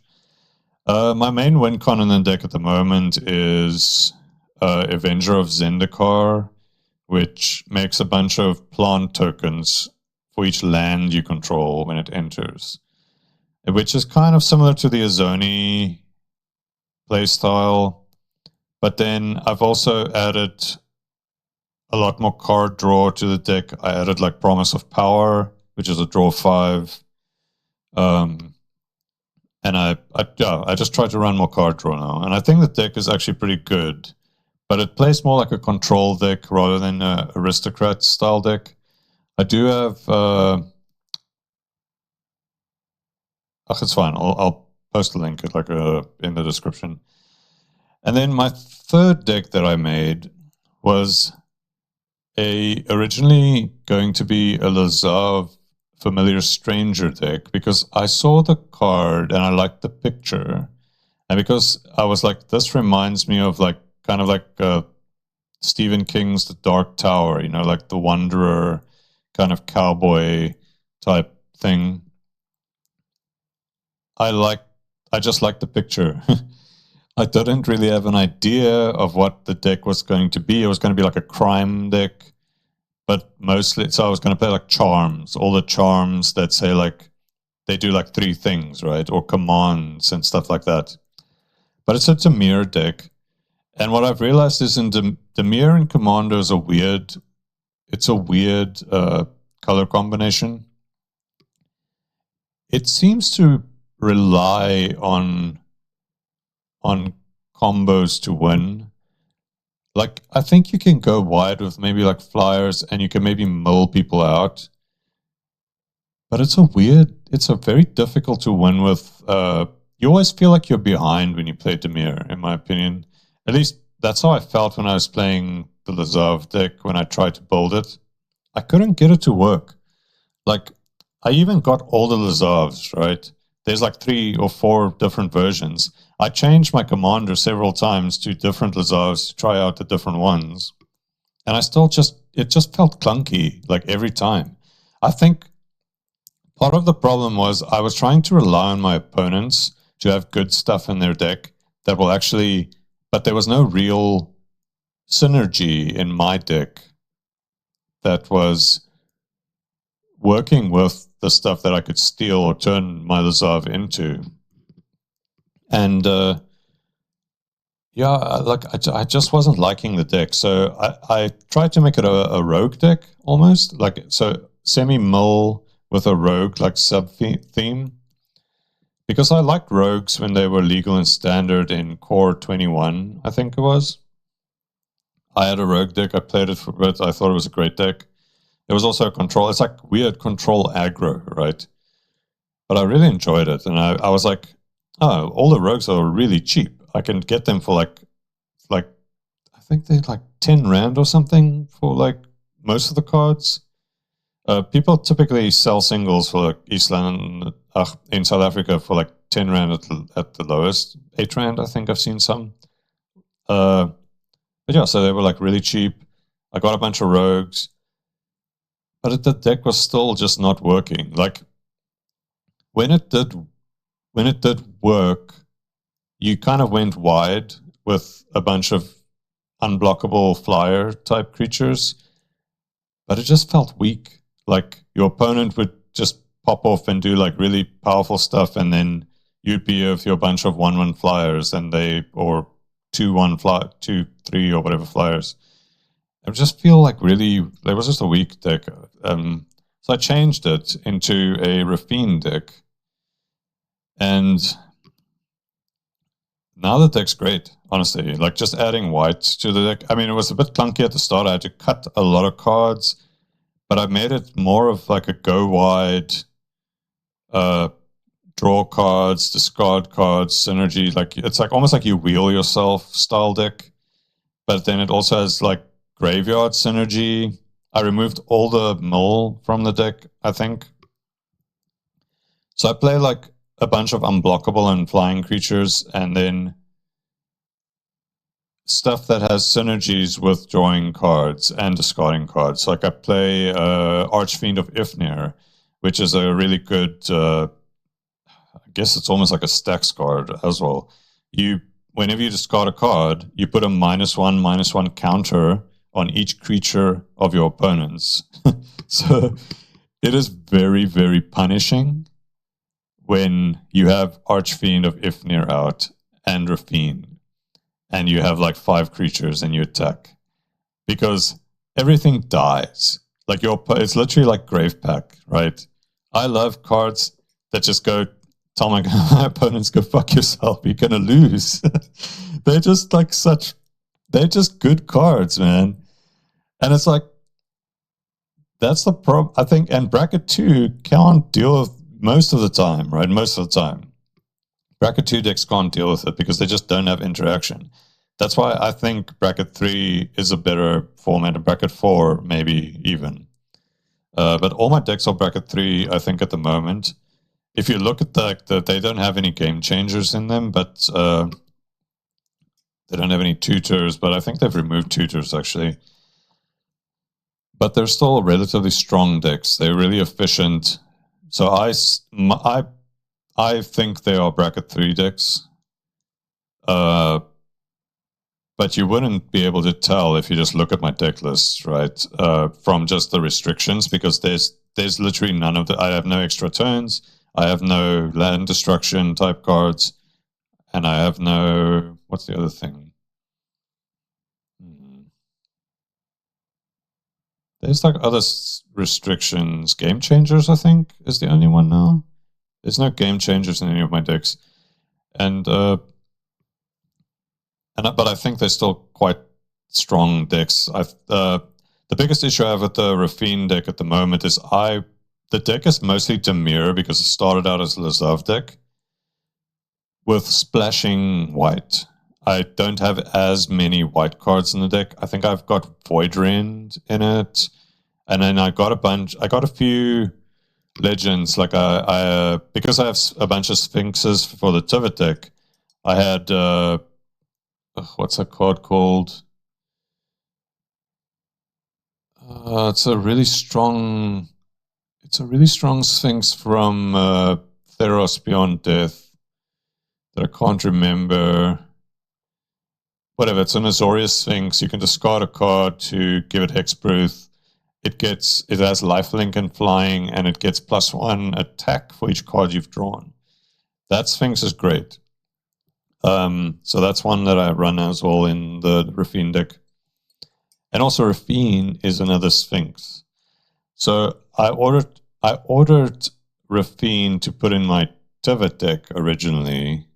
My main win con in the deck at the moment is Avenger of Zendikar, which makes a bunch of plant tokens for each land you control when it enters, which is kind of similar to the Azoni playstyle. But then I've also added a lot more card draw to the deck. I added like Promise of Power, which is a draw 5. And I just try to run more card draw now. And I think the deck is actually pretty good. But it plays more like a control deck rather than an aristocrat style deck. I do have... it's fine. I'll post a link like in the description. And then my third deck that I made was originally going to be a Lazav Familiar Stranger deck because I saw the card and I liked the picture, and because I was like, this reminds me of like kind of like Stephen King's The Dark Tower, you know, like the Wanderer kind of cowboy type thing. I just liked the picture. I didn't really have an idea of what the deck was going to be. It was going to be like a crime deck. But mostly, so I was going to play like charms, all the charms that say like, they do like 3 things, right? Or commands and stuff like that. But it's a Dimir deck. And what I've realized is in Dimir and Commander is a weird color combination. It seems to rely on combos to win. Like, I think you can go wide with maybe like flyers and you can maybe mill people out. But it's a very difficult to win with. You always feel like you're behind when you play Dimir, in my opinion. At least that's how I felt when I was playing the Lazav deck when I tried to build it. I couldn't get it to work. Like, I even got all the Lazavs, right? There's like 3 or 4 different versions. I changed my commander several times to different Lazavs to try out the different ones. And it just felt clunky, like every time. I think part of the problem was I was trying to rely on my opponents to have good stuff in their deck that will actually, but there was no real synergy in my deck that was working with the stuff that I could steal or turn my Lazav into. And I just wasn't liking the deck. So I tried to make it a rogue deck almost. Like, so semi-mill with a rogue like sub theme. Because I liked rogues when they were legal and standard in Core 21, I think it was. I had a rogue deck. I played it for a bit. I thought it was a great deck. There was also a control. It's like weird control aggro, right? But I really enjoyed it. And I was like, oh, all the rogues are really cheap. I can get them for like I think they're like 10 Rand or something for like most of the cards. People typically sell singles for like East London, in South Africa for like 10 Rand at the lowest. 8 Rand, I think I've seen some. But yeah, so they were like really cheap. I got a bunch of rogues. But the deck was still just not working. Like when it did work, you kind of went wide with a bunch of unblockable flyer type creatures, but it just felt weak. Like your opponent would just pop off and do like really powerful stuff, and then you'd be with your bunch of 1/1 flyers and or 2/1 fly 2/3 or whatever flyers. I just feel like really there was just a weak deck. So I changed it into a Raffine deck, and now the deck's great, honestly. Like just adding white to the deck. I mean, it was a bit clunky at the start. I had to cut a lot of cards, but I made it more of like a go wide, draw cards, discard cards, synergy. Like it's like almost like you wheel yourself style deck, but then it also has like graveyard synergy. I removed all the mill from the deck, I think. So I play like a bunch of unblockable and flying creatures, and then stuff that has synergies with drawing cards and discarding cards. Like I play Archfiend of Ifnir, which is a really good, I guess it's almost like a stacks card as well. Whenever you discard a card, you put a -1/-1 counter on each creature of your opponents. So it is very, very punishing when you have Archfiend of Ifnir out and Raffine, and you have like 5 creatures and you attack, because everything dies. Like it's literally like Grave Pack, right? I love cards that just go, tell my opponents, go fuck yourself, you're gonna lose. They're just like they're just good cards, man. And it's like, that's the problem, I think. And bracket 2 can't deal with most of the time, right? Most of the time. Bracket 2 decks can't deal with it because they just don't have interaction. That's why I think bracket 3 is a better format, and bracket 4 maybe even. But all my decks are bracket 3, I think, at the moment. If you look at they don't have any game changers in them, but they don't have any tutors, but I think they've removed tutors actually. But they're still relatively strong decks. They're really efficient. So I think they are bracket 3 decks. But you wouldn't be able to tell if you just look at my deck list, right? From just the restrictions, because there's literally none of the. I have no extra turns. I have no land destruction type cards, and I have no. What's the other thing? There's like other restrictions. Game changers, I think, is the only one now. There's no game changers in any of my decks, but I think they're still quite strong decks. The biggest issue I have with the Raffine deck at the moment is the deck is mostly Dimir because it started out as a Lazav deck with splashing white. I don't have as many white cards in the deck. I think I've got Voidrend in it, and then I got a few legends. Like because I have a bunch of Sphinxes for the Tivit deck, I had what's a card called? It's a really strong Sphinx from Theros Beyond Death that I can't remember. Whatever, it's an Azorius Sphinx. You can discard a card to give it Hexproof. It has lifelink and flying, and it gets +1 attack for each card you've drawn. That Sphinx is great. So that's one that I run as well in the Raffine deck. And also Raffine is another Sphinx. So I ordered I ordered Rafine to put in my Tivit deck originally,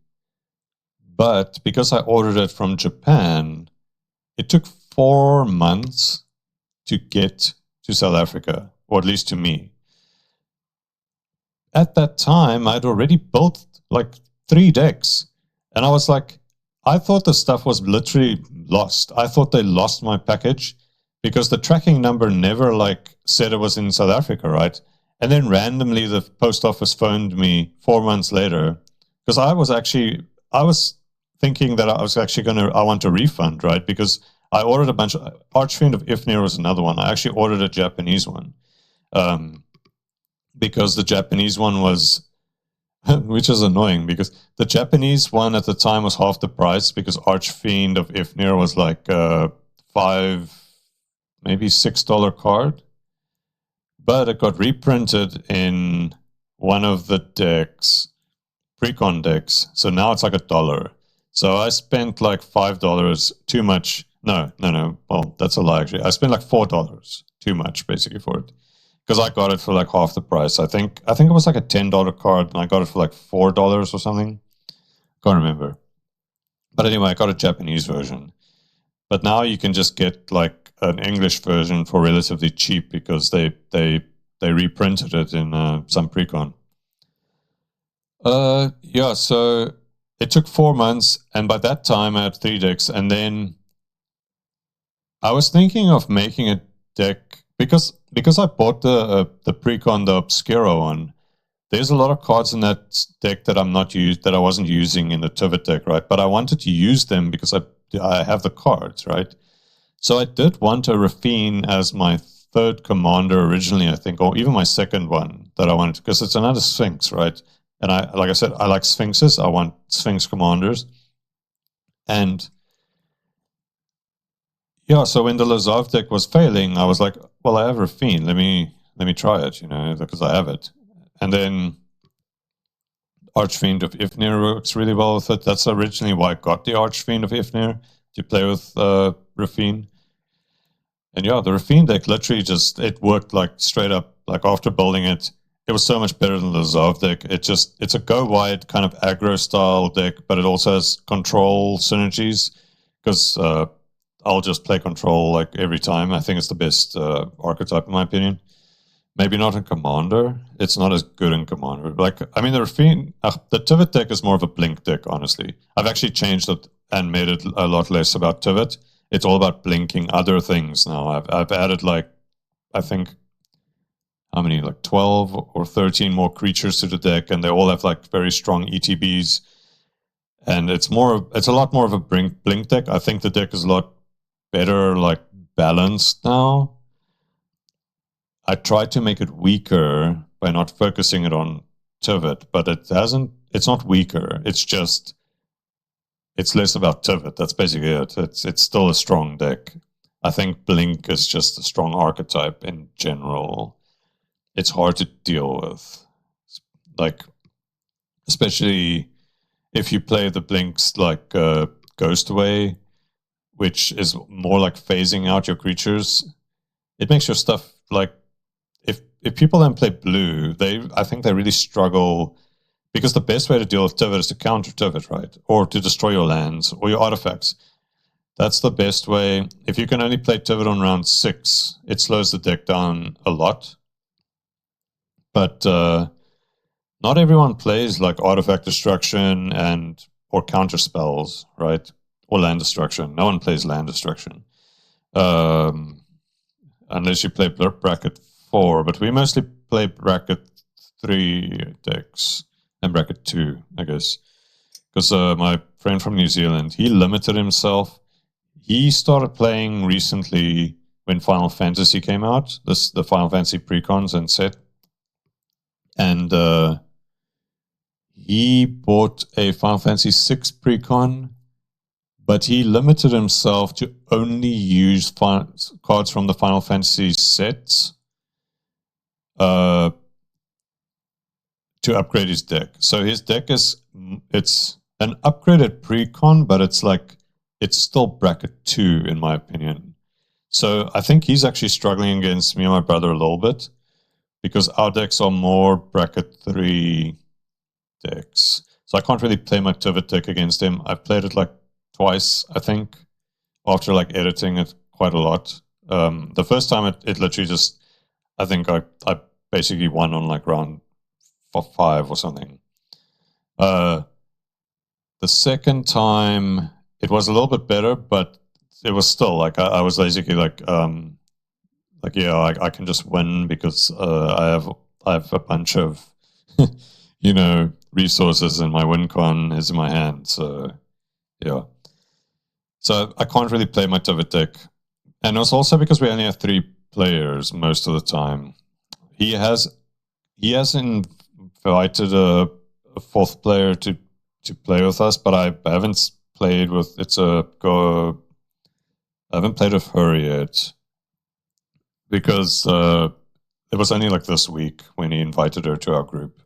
but because I ordered it from Japan, it took 4 months to get to South Africa, or at least to me. At that time, I'd already built like 3 decks, and I was like, I thought the stuff was literally lost. I thought they lost my package because the tracking number never like said it was in South Africa, right? And then randomly the post office phoned me 4 months later because I was thinking that I was actually I want a refund, right? Because I ordered a bunch of Archfiend of Ifnir was another one. I actually ordered a Japanese one because the Japanese one was, which is annoying because the Japanese one at the time was half the price because Archfiend of Ifnir was like $5, maybe $6 card. But it got reprinted in one of the decks, Precon decks. So now it's like $1. So I spent like $5 too much. No. Well, that's a lie actually. I spent like $4 too much basically for it. Because I got it for like half the price. I think it was like a $10 card and I got it for like $4 or something. Can't remember. But anyway, I got a Japanese version. But now you can just get like an English version for relatively cheap because they reprinted it in some Precon. Yeah, so it took 4 months, and by that time I had 3 decks, and then I was thinking of making a deck because I bought the Precon, the Obscura one. There's a lot of cards in that deck that I wasn't using in the Tivit deck, right? But I wanted to use them because I have the cards, right? So I did want a Rafine as my 3rd commander originally, I think, or even my 2nd one that I wanted, because it's another Sphinx, right? And like I said, I like Sphinxes. I want Sphinx commanders. And yeah, so when the Lazov deck was failing, I was like, well, I have Rafine. Let me try it, because I have it. And then Archfiend of Ifnir works really well with it. That's originally why I got the Archfiend of Ifnir, to play with Rafine. And yeah, the Rafine deck literally it worked like straight up, like after building it, it was so much better than the Zav deck. It's a go wide kind of aggro style deck, but it also has control synergies because I'll just play control like every time. I think it's the best archetype in my opinion. Maybe not in Commander. It's not as good in Commander. Like, I mean, the Rafine, the Tivit deck is more of a blink deck, honestly. I've actually changed it and made it a lot less about Tivit. It's all about blinking other things now. I've added like, I think, how many, like 12 or 13 more creatures to the deck, and they all have like very strong ETBs. And it's a lot more of a blink deck. I think the deck is a lot better, like balanced now. I tried to make it weaker by not focusing it on Tivit, but it's not weaker. It's less about Tivit. That's basically it. It's still a strong deck. I think Blink is just a strong archetype in general. It's hard to deal with. Like, especially if you play the Blinks like Ghostway, which is more like phasing out your creatures. It makes your stuff like, if people then play blue, I think they really struggle, because the best way to deal with Tivit is to counter Tivit, right? Or to destroy your lands or your artifacts. That's the best way. If you can only play Tivit on round 6, it slows the deck down a lot. But not everyone plays like artifact destruction or counter spells, right? Or land destruction. No one plays land destruction. Unless you play bracket 4, but we mostly play bracket 3 decks and bracket 2, I guess. Because my friend from New Zealand, he limited himself. He started playing recently when Final Fantasy came out, the Final Fantasy precons and set. And he bought a Final Fantasy 6 precon, but he limited himself to only use cards from the Final Fantasy sets to upgrade his deck. So his deck it's an upgraded precon, but it's still bracket 2 in my opinion. So I think he's actually struggling against me and my brother a little bit. because our decks are more bracket 3 decks. So I can't really play my Tivit deck against him. I've played it like twice, I think, after like editing it quite a lot. The first time it literally just, I think I basically won on like round 5 or something. The second time it was a little bit better, but it was still like I was basically like yeah, I can just win because I have a bunch of resources, and my win con is in my hand. So yeah, so I can't really play my Tivit deck, and it's also because we only have 3 players most of the time. He has invited a 4th player to play with us, but I haven't played with I haven't played with her yet, because it was only like this week when he invited her to our group,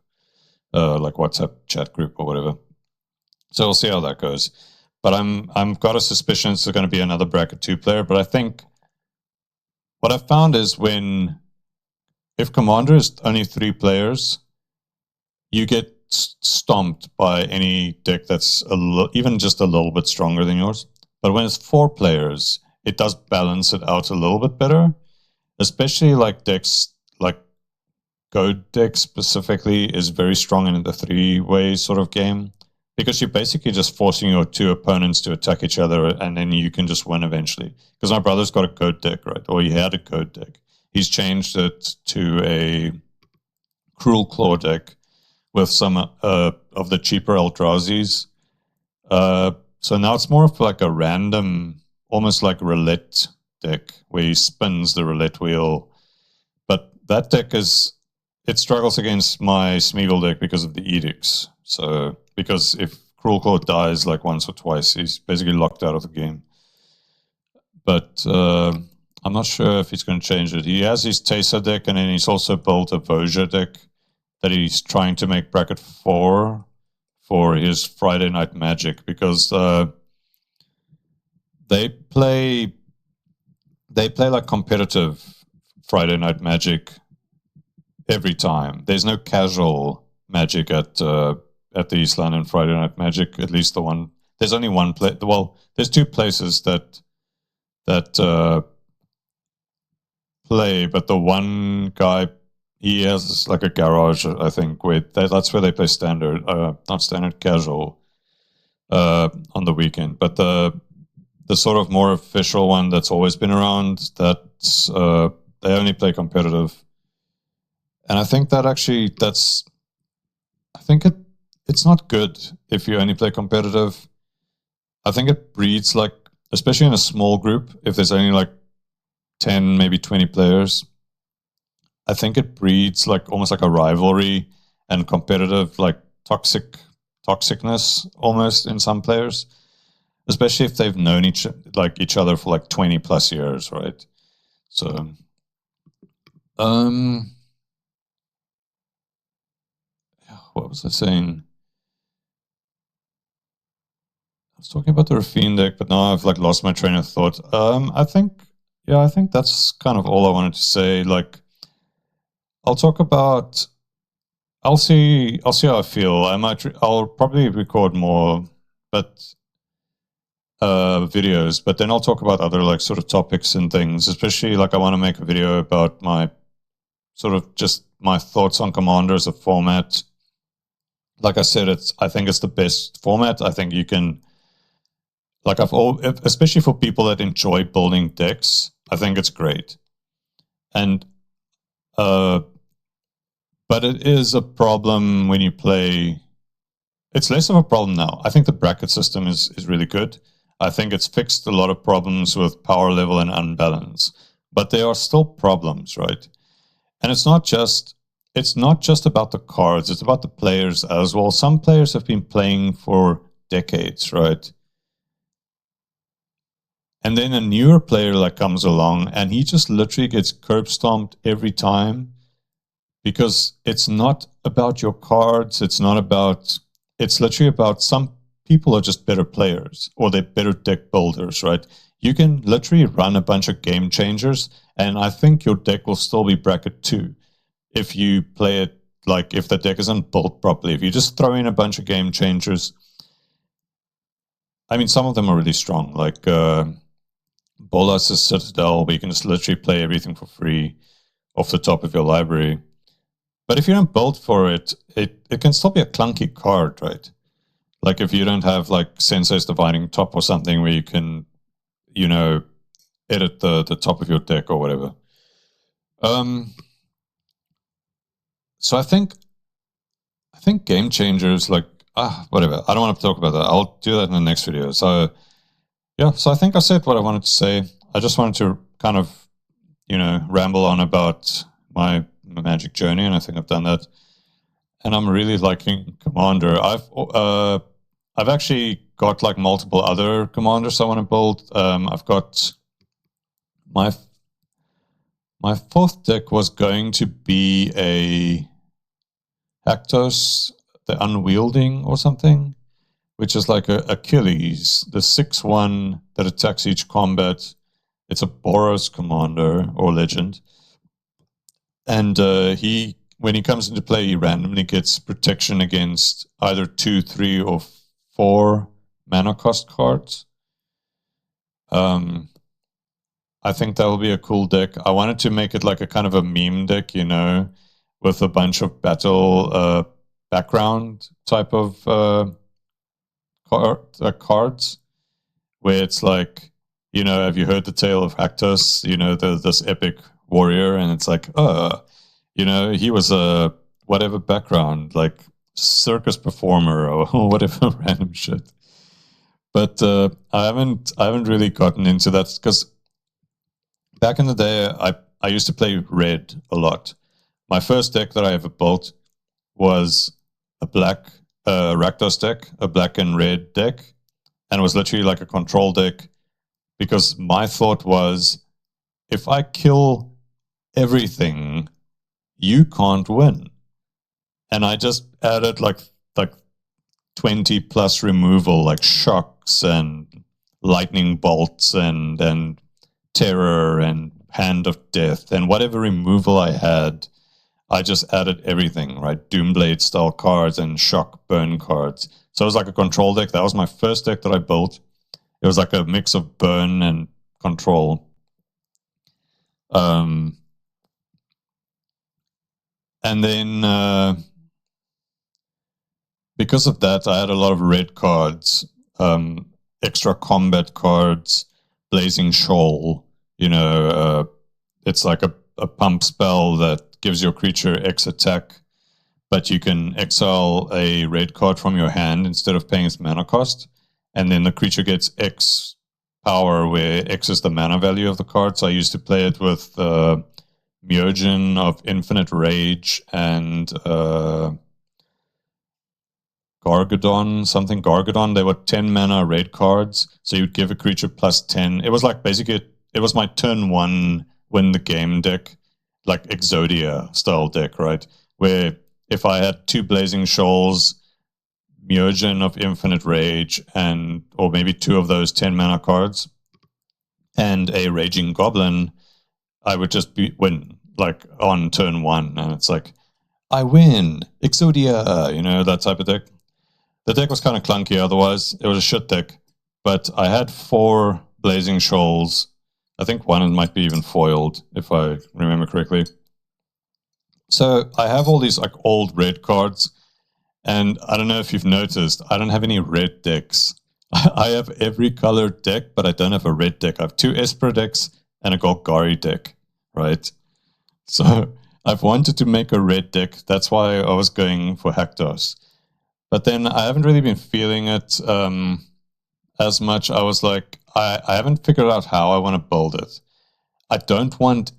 like WhatsApp chat group or whatever. So we'll see how that goes. But I've got a suspicion it's going to be another bracket 2 player. But I think what I've found is if Commander is only 3 players, you get stomped by any deck that's even just a little bit stronger than yours. But when it's 4 players, it does balance it out a little bit better, especially like decks like Goat deck specifically is very strong in the 3-way sort of game, because you're basically just forcing your 2 opponents to attack each other, and then you can just win eventually. Because my brother's got a Goat deck, right? Or he had a Goat deck. He's changed it to a Cruel Claw deck with some of the cheaper Eldrazi's. So now it's more of like a random, almost like roulette deck, where he spins the roulette wheel. But that deck it struggles against my Smeagol deck because of the edicts. So, because if Cruel Claw dies like once or twice, he's basically locked out of the game. But I'm not sure if he's going to change it. He has his Teysa deck, and then he's also built a Voja deck that he's trying to make bracket 4 for his Friday Night Magic, because they play like competitive Friday Night Magic every time. There's no casual Magic at the East London Friday Night Magic. At least the one. There's only one place. Well, there's 2 places that play, but the one guy, he has like a garage, I think. That's where they play standard, not standard, casual, on the weekend. But the sort of more official one that's always been around, that's they only play competitive. And I think that actually it's not good if you only play competitive. I think it breeds, like, especially in a small group, if there's only like 10, maybe 20 players, I think it breeds like almost like a rivalry and competitive, like toxicness almost in some players, especially if they've known each other for like 20 plus years, right? So, what was I saying? I was talking about the Raffine deck, but now I've like lost my train of thought. I think that's kind of all I wanted to say. Like, I'll see how I feel. I'll probably record more, but videos, but then I'll talk about other like sort of topics and things. Especially like I want to make a video about my sort of just my thoughts on Commander as a format. Like I said, I think it's the best format. I think you can, like, especially for people that enjoy building decks, I think it's great. And but it is a problem when you play. It's less of a problem now. I think the bracket system is really good. I think it's fixed a lot of problems with power level and unbalance, but there are still problems, right? And it's not just about the cards, it's about the players as well. Some players have been playing for decades, right? And then a newer player like comes along and he just literally gets curb stomped every time, because it's not about your cards. It's literally about some people are just better players, or they're better deck builders, right? You can literally run a bunch of game changers, and I think your deck will still be bracket 2. if you play it, like if the deck isn't built properly. If you just throw in a bunch of game changers, I mean, some of them are really strong, like Bolas' Citadel, where you can just literally play everything for free off the top of your library. But if you don't build for it, it can still be a clunky card, right? Like if you don't have like Sensei's Dividing Top or something where you can, edit the top of your deck or whatever. So I think game changers, like, whatever. I don't want to talk about that. I'll do that in the next video. So yeah, so I think I said what I wanted to say. I just wanted to kind of, ramble on about my Magic journey, and I think I've done that. And I'm really liking Commander. I've actually got like multiple other commanders I want to build. I've got my fourth deck was going to be a Haktos, the Unwielding or something, which is like a Achilles, the 6/1 that attacks each combat. It's a Boros commander or legend. And when he comes into play, he randomly gets protection against either 2, 3, or 4 mana cost cards. I think that will be a cool deck. I wanted to make it like a kind of a meme deck, with a bunch of battle background type of cards, where it's like, have you heard the tale of Haktos? This epic warrior, and it's like, he was a whatever background, like circus performer or whatever random shit. But I haven't really gotten into that, because back in the day, I used to play red a lot. My first deck that I ever built was a black Rakdos deck, a black and red deck, and it was literally like a control deck, because my thought was, if I kill everything, you can't win. And I just added like 20 plus removal, like shocks and lightning bolts and terror and hand of death and whatever removal I had. I just added everything, right? Doomblade style cards and shock burn cards. So it was like a control deck. That was my first deck that I built. It was like a mix of burn and control. And then because of that, I had a lot of red cards, extra combat cards, Blazing Shoal. It's like a pump spell that gives your creature X attack, but you can exile a red card from your hand instead of paying its mana cost, and then the creature gets X power, where X is the mana value of the card. So I used to play it with Myogen of Infinite Rage and Gargadon. They were 10 mana red cards, so you'd give a creature plus 10. It was like basically, it was my turn 1 win the game deck, like Exodia style deck, right? Where if I had 2 Blazing Shoals, Myogen of Infinite Rage, or maybe 2 of those 10 mana cards, and a Raging Goblin, I would just win, like on turn 1. And it's like, I win, Exodia, that type of deck. The deck was kind of clunky otherwise. It was a shit deck. But I had 4 Blazing Shoals. I think one might be even foiled, if I remember correctly. So I have all these like old red cards. And I don't know if you've noticed, I don't have any red decks. I have every colored deck, but I don't have a red deck. I have 2 Esper decks and a Golgari deck, right? So I've wanted to make a red deck. That's why I was going for Haktos. But then I haven't really been feeling it as much. I was like, I haven't figured out how I want to build it. I don't want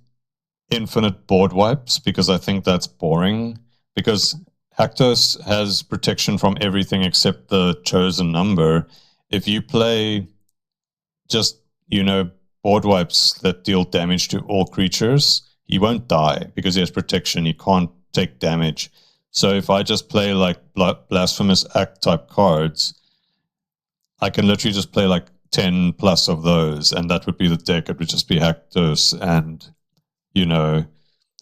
infinite board wipes, because I think that's boring. Because Haktos has protection from everything except the chosen number. If you play just, board wipes that deal damage to all creatures, he won't die because he has protection. He can't take damage. So if I just play like Blasphemous Act type cards, I can literally just play like 10 plus of those, and that would be the deck. It would just be Haktos and,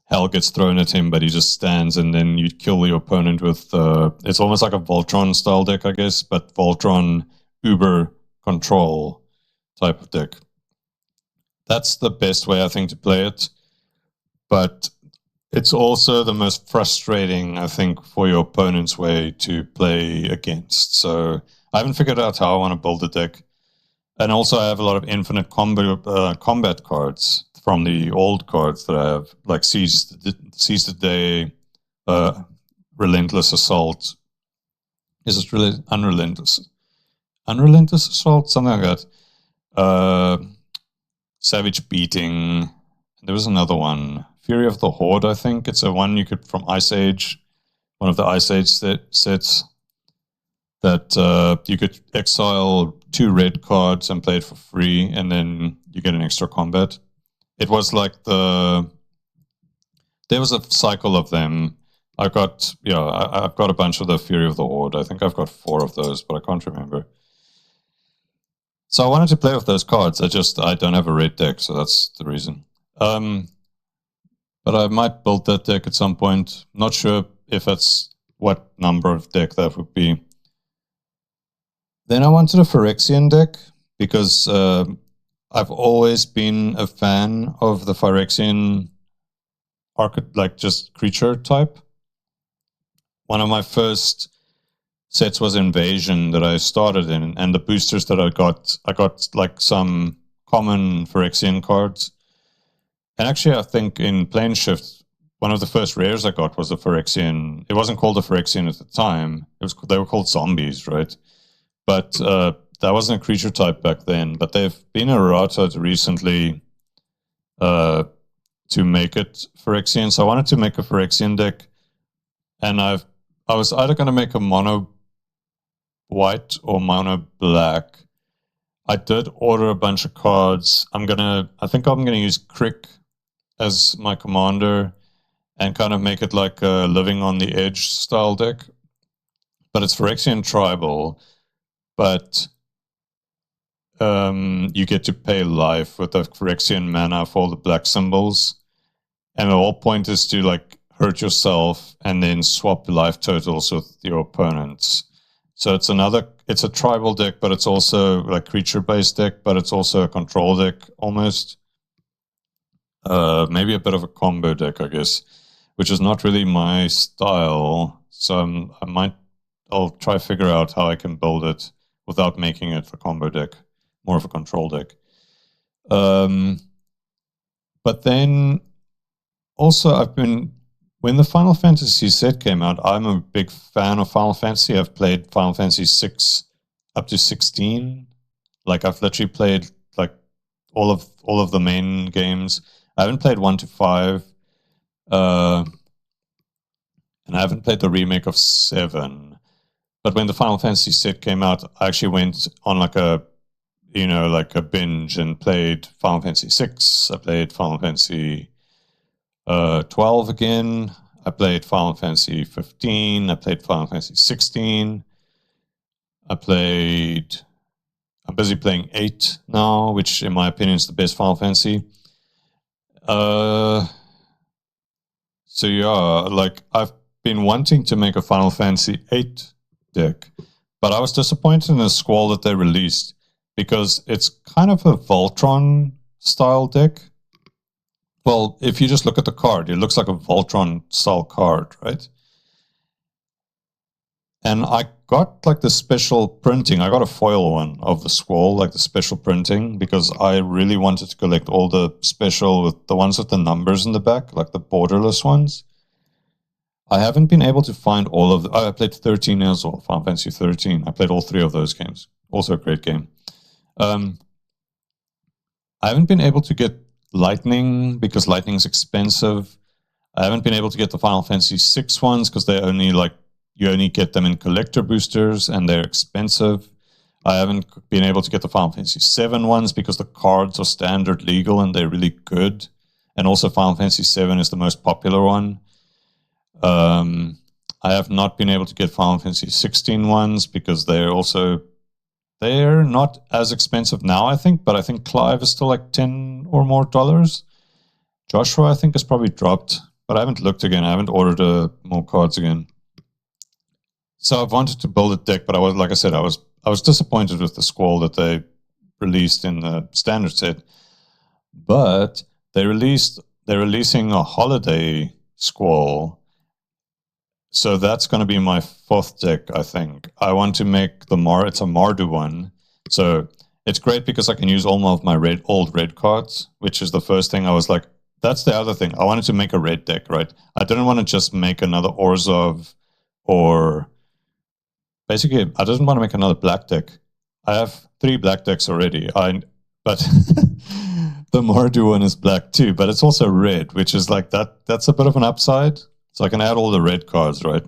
hell gets thrown at him, but he just stands, and then you kill your opponent with. It's almost like a Voltron style deck, I guess, but Voltron Uber control type of deck. That's the best way, I think, to play it. But it's also the most frustrating, I think, for your opponent's way to play against. So I haven't figured out how I want to build a deck. And also I have a lot of infinite combat cards from the old cards that I have, like Seize the Day, Relentless Assault. Is it really Unrelentless? Unrelentless Assault? Something like that. Savage Beating. There was another one. Fury of the Horde, I think. It's a one you could from Ice Age, one of the Ice Age sets, that you could exile 2 red cards and play it for free, and then you get an extra combat. It was like there was a cycle of them. I've got a bunch of the Fury of the Horde. I think I've got 4 of those, but I can't remember. So I wanted to play with those cards. I don't have a red deck, so that's the reason. But I might build that deck at some point. Not sure if that's what number of deck that would be. Then I wanted a Phyrexian deck because I've always been a fan of the Phyrexian like just creature type. One of my first sets was Invasion that I started in, and the boosters that I got like some common Phyrexian cards. And actually, I think in Planeshift, one of the first rares I got was a Phyrexian. It wasn't called a Phyrexian at the time. They were called zombies, right? But that wasn't a creature type back then. But they've been errata recently to make it Phyrexian. So I wanted to make a Phyrexian deck, and I was either going to make a mono white or mono black. I did order a bunch of cards. I think I'm gonna use Crick as my commander and kind of make it like a Living on the Edge style deck. But it's Phyrexian tribal, but you get to pay life with the Phyrexian mana for all the black symbols. And the whole point is to like hurt yourself and then swap life totals with your opponents. So it's a tribal deck, but it's also like creature-based deck, but it's also a control deck almost. Maybe a bit of a combo deck, I guess, which is not really my style. So I'll try to figure out how I can build it without making it a combo deck, more of a control deck. But then also when the Final Fantasy set came out, I'm a big fan of Final Fantasy. I've played Final Fantasy 6 up to 16. Like I've literally played like all of the main games. I haven't played 1 to 5. And I haven't played the remake of 7. But when the Final Fantasy set came out, I actually went on like a binge and played Final Fantasy 6. I played Final Fantasy 12 again. I played Final Fantasy 15. I played Final Fantasy 16. I'm busy playing 8 now, which in my opinion is the best Final Fantasy. So yeah, like I've been wanting to make a Final Fantasy 8 deck, but I was disappointed in the Squall that they released because it's kind of a Voltron style deck. Well, if you just look at the card, it looks like a Voltron style card, right? And I got like the special printing. I got a foil one of the Squall, like the special printing, because I really wanted to collect all the special with the ones with the numbers in the back, like the borderless ones. I haven't been able to find all of I played 13 as well, Final Fantasy 13. I played all 3 of those games. Also a great game. I haven't been able to get Lightning because Lightning's expensive. I haven't been able to get the Final Fantasy 6 ones because they you only get them in collector boosters and they're expensive. I haven't been able to get the Final Fantasy 7 ones because the cards are standard legal and they're really good. And also Final Fantasy 7 is the most popular one. I have not been able to get Final Fantasy 16 ones because they're not as expensive now, I think, but I think Clive is still like $10 or more. Joshua, I think, has probably dropped. but I haven't looked again. I haven't ordered more cards again. So I've wanted to build a deck, but I was, like I said, I was disappointed with the Squall that they released in the standard set. But they're releasing a holiday Squall. So that's going to be my fourth deck, I think. I want to make it's a Mardu one. So it's great because I can use all of my old red cards, which is the first thing I was like, that's the other thing. I wanted to make a red deck, right? I didn't want to just make another Orzhov, or basically I didn't want to make another black deck. I have 3 black decks already. But the Mardu one is black too, but it's also red, which is like that's a bit of an upside. So I can add all the red cards, right?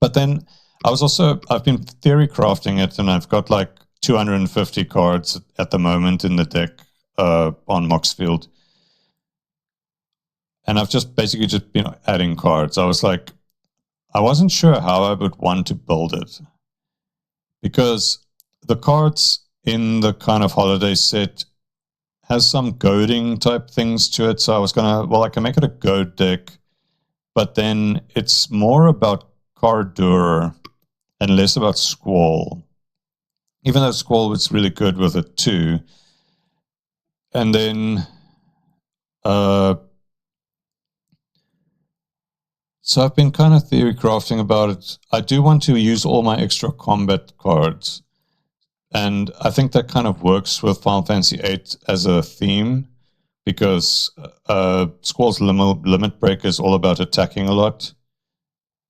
But then I've been theory crafting it, and I've got like 250 cards at the moment in the deck on Moxfield. And I've basically just been adding cards. I was like, I wasn't sure how I would want to build it, because the cards in the kind of holiday set has some goading type things to it. So I was I can make it a goad deck, but then it's more about Cardur and less about Squall. Even though Squall was really good with it too. And then so I've been kind of theory crafting about it. I do want to use all my extra combat cards. And I think that kind of works with Final Fantasy VIII as a theme, because Squall's limit break is all about attacking a lot.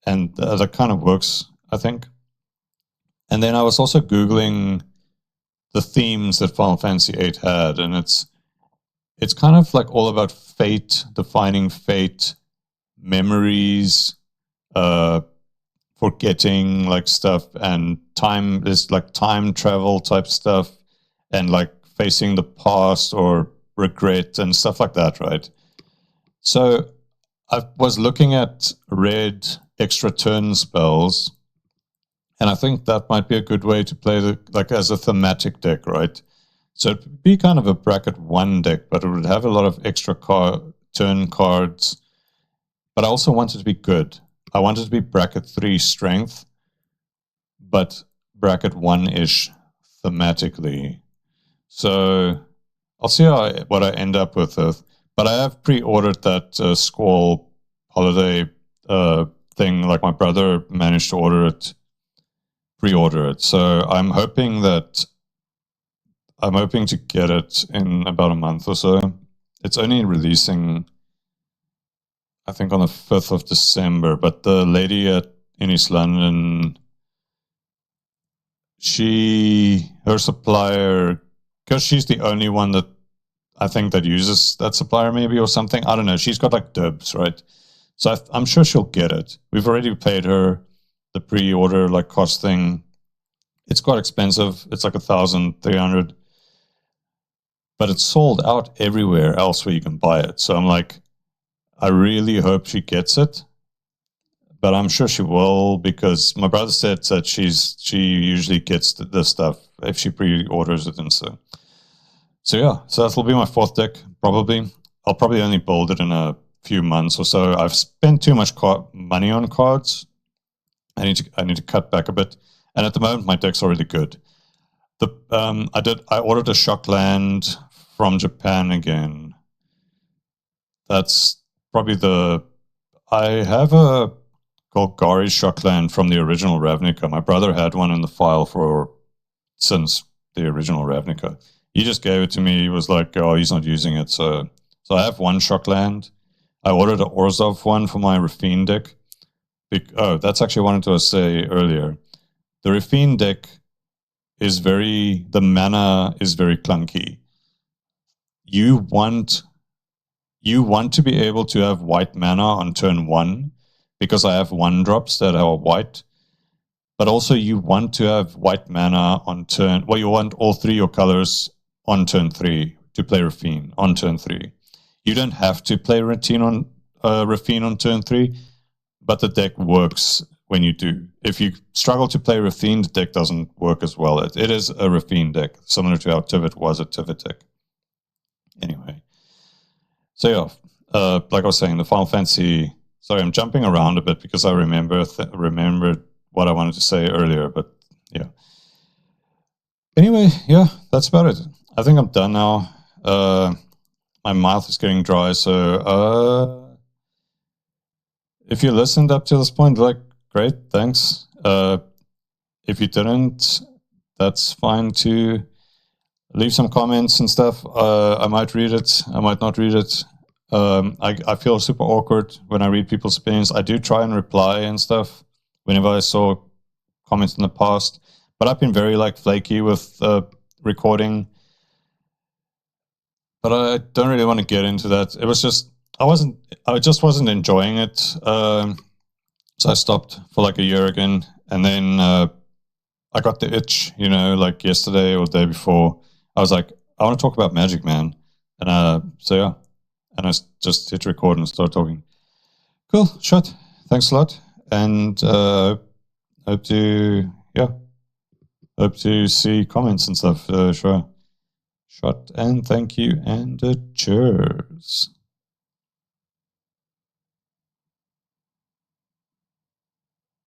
And that kind of works, I think. And then I was also Googling the themes that Final Fantasy VIII had, and it's kind of like all about fate, defining fate, memories, forgetting like stuff, and time. There's like time travel type stuff, and like facing the past or regret and stuff like that, right? So I was looking at red extra turn spells, and I think that might be a good way to play as a thematic deck, right? So it'd be kind of a bracket 1 deck, but it would have a lot of extra turn cards. But I also want it to be good. I want it to be bracket 3 strength, but bracket 1-ish thematically. So I'll see what I end up with. But I have pre-ordered that Squall holiday thing. Like my brother managed to pre-order it. So I'm hoping to get it in about a month or so. It's only releasing, I think, on the 5th of December. But the lady in East London, her supplier, because she's the only one that I think that uses that supplier maybe or something. I don't know. She's got like dibs, right? So I'm sure she'll get it. We've already paid her the pre-order like cost thing. It's quite expensive. It's like 1,300. But it's sold out everywhere else where you can buy it. So I'm like, I really hope she gets it. But I'm sure she will, because my brother said that she usually gets the stuff if she pre-orders it. And so yeah, so that'll be my 4th deck, probably. I'll probably only build it in a few months or so. I've spent too much money on cards. I need to cut back a bit. And at the moment, my deck's already good. I ordered a Shockland from Japan again. That's probably I have a Golgari Shockland from the original Ravnica. My brother had one in the file since the original Ravnica. He just gave it to me. He was like, oh, he's not using it. So I have one Shockland. I ordered an Orzhov one for my Rafine deck. That's actually what I wanted to say earlier. The Rafine deck the mana is very clunky. You want to be able to have white mana on turn 1, because I have 1-drops that are white. But also you want to have white mana on turn... Well, you want all 3 of your colors on turn 3 to play Rafine on turn 3. You don't have to play Rafine on turn 3, but the deck works when you do. If you struggle to play Rafine, the deck doesn't work as well. It is a Rafine deck, similar to how Tivit was a Tivit deck. Anyway. So like I was saying, the Final Fantasy. Sorry, I'm jumping around a bit because I remembered what I wanted to say earlier. But yeah. Anyway, yeah, that's about it. I think I'm done now. My mouth is getting dry, so if you listened up to this point, like, great, thanks. If you didn't, that's fine too. Leave some comments and stuff. I might read it. I might not read it. I feel super awkward when I read people's opinions. I do try and reply and stuff whenever I saw comments in the past, but I've been very like flaky with recording. But I don't really want to get into that. It was just I just wasn't enjoying it. So I stopped for like a year again, and then I got the itch, like yesterday or the day before. I was like, I want to talk about Magic, man. And so yeah, and I just hit record and start talking. Cool, shot. Thanks a lot, and hope to see comments and stuff. Sure, shot, and thank you, and cheers.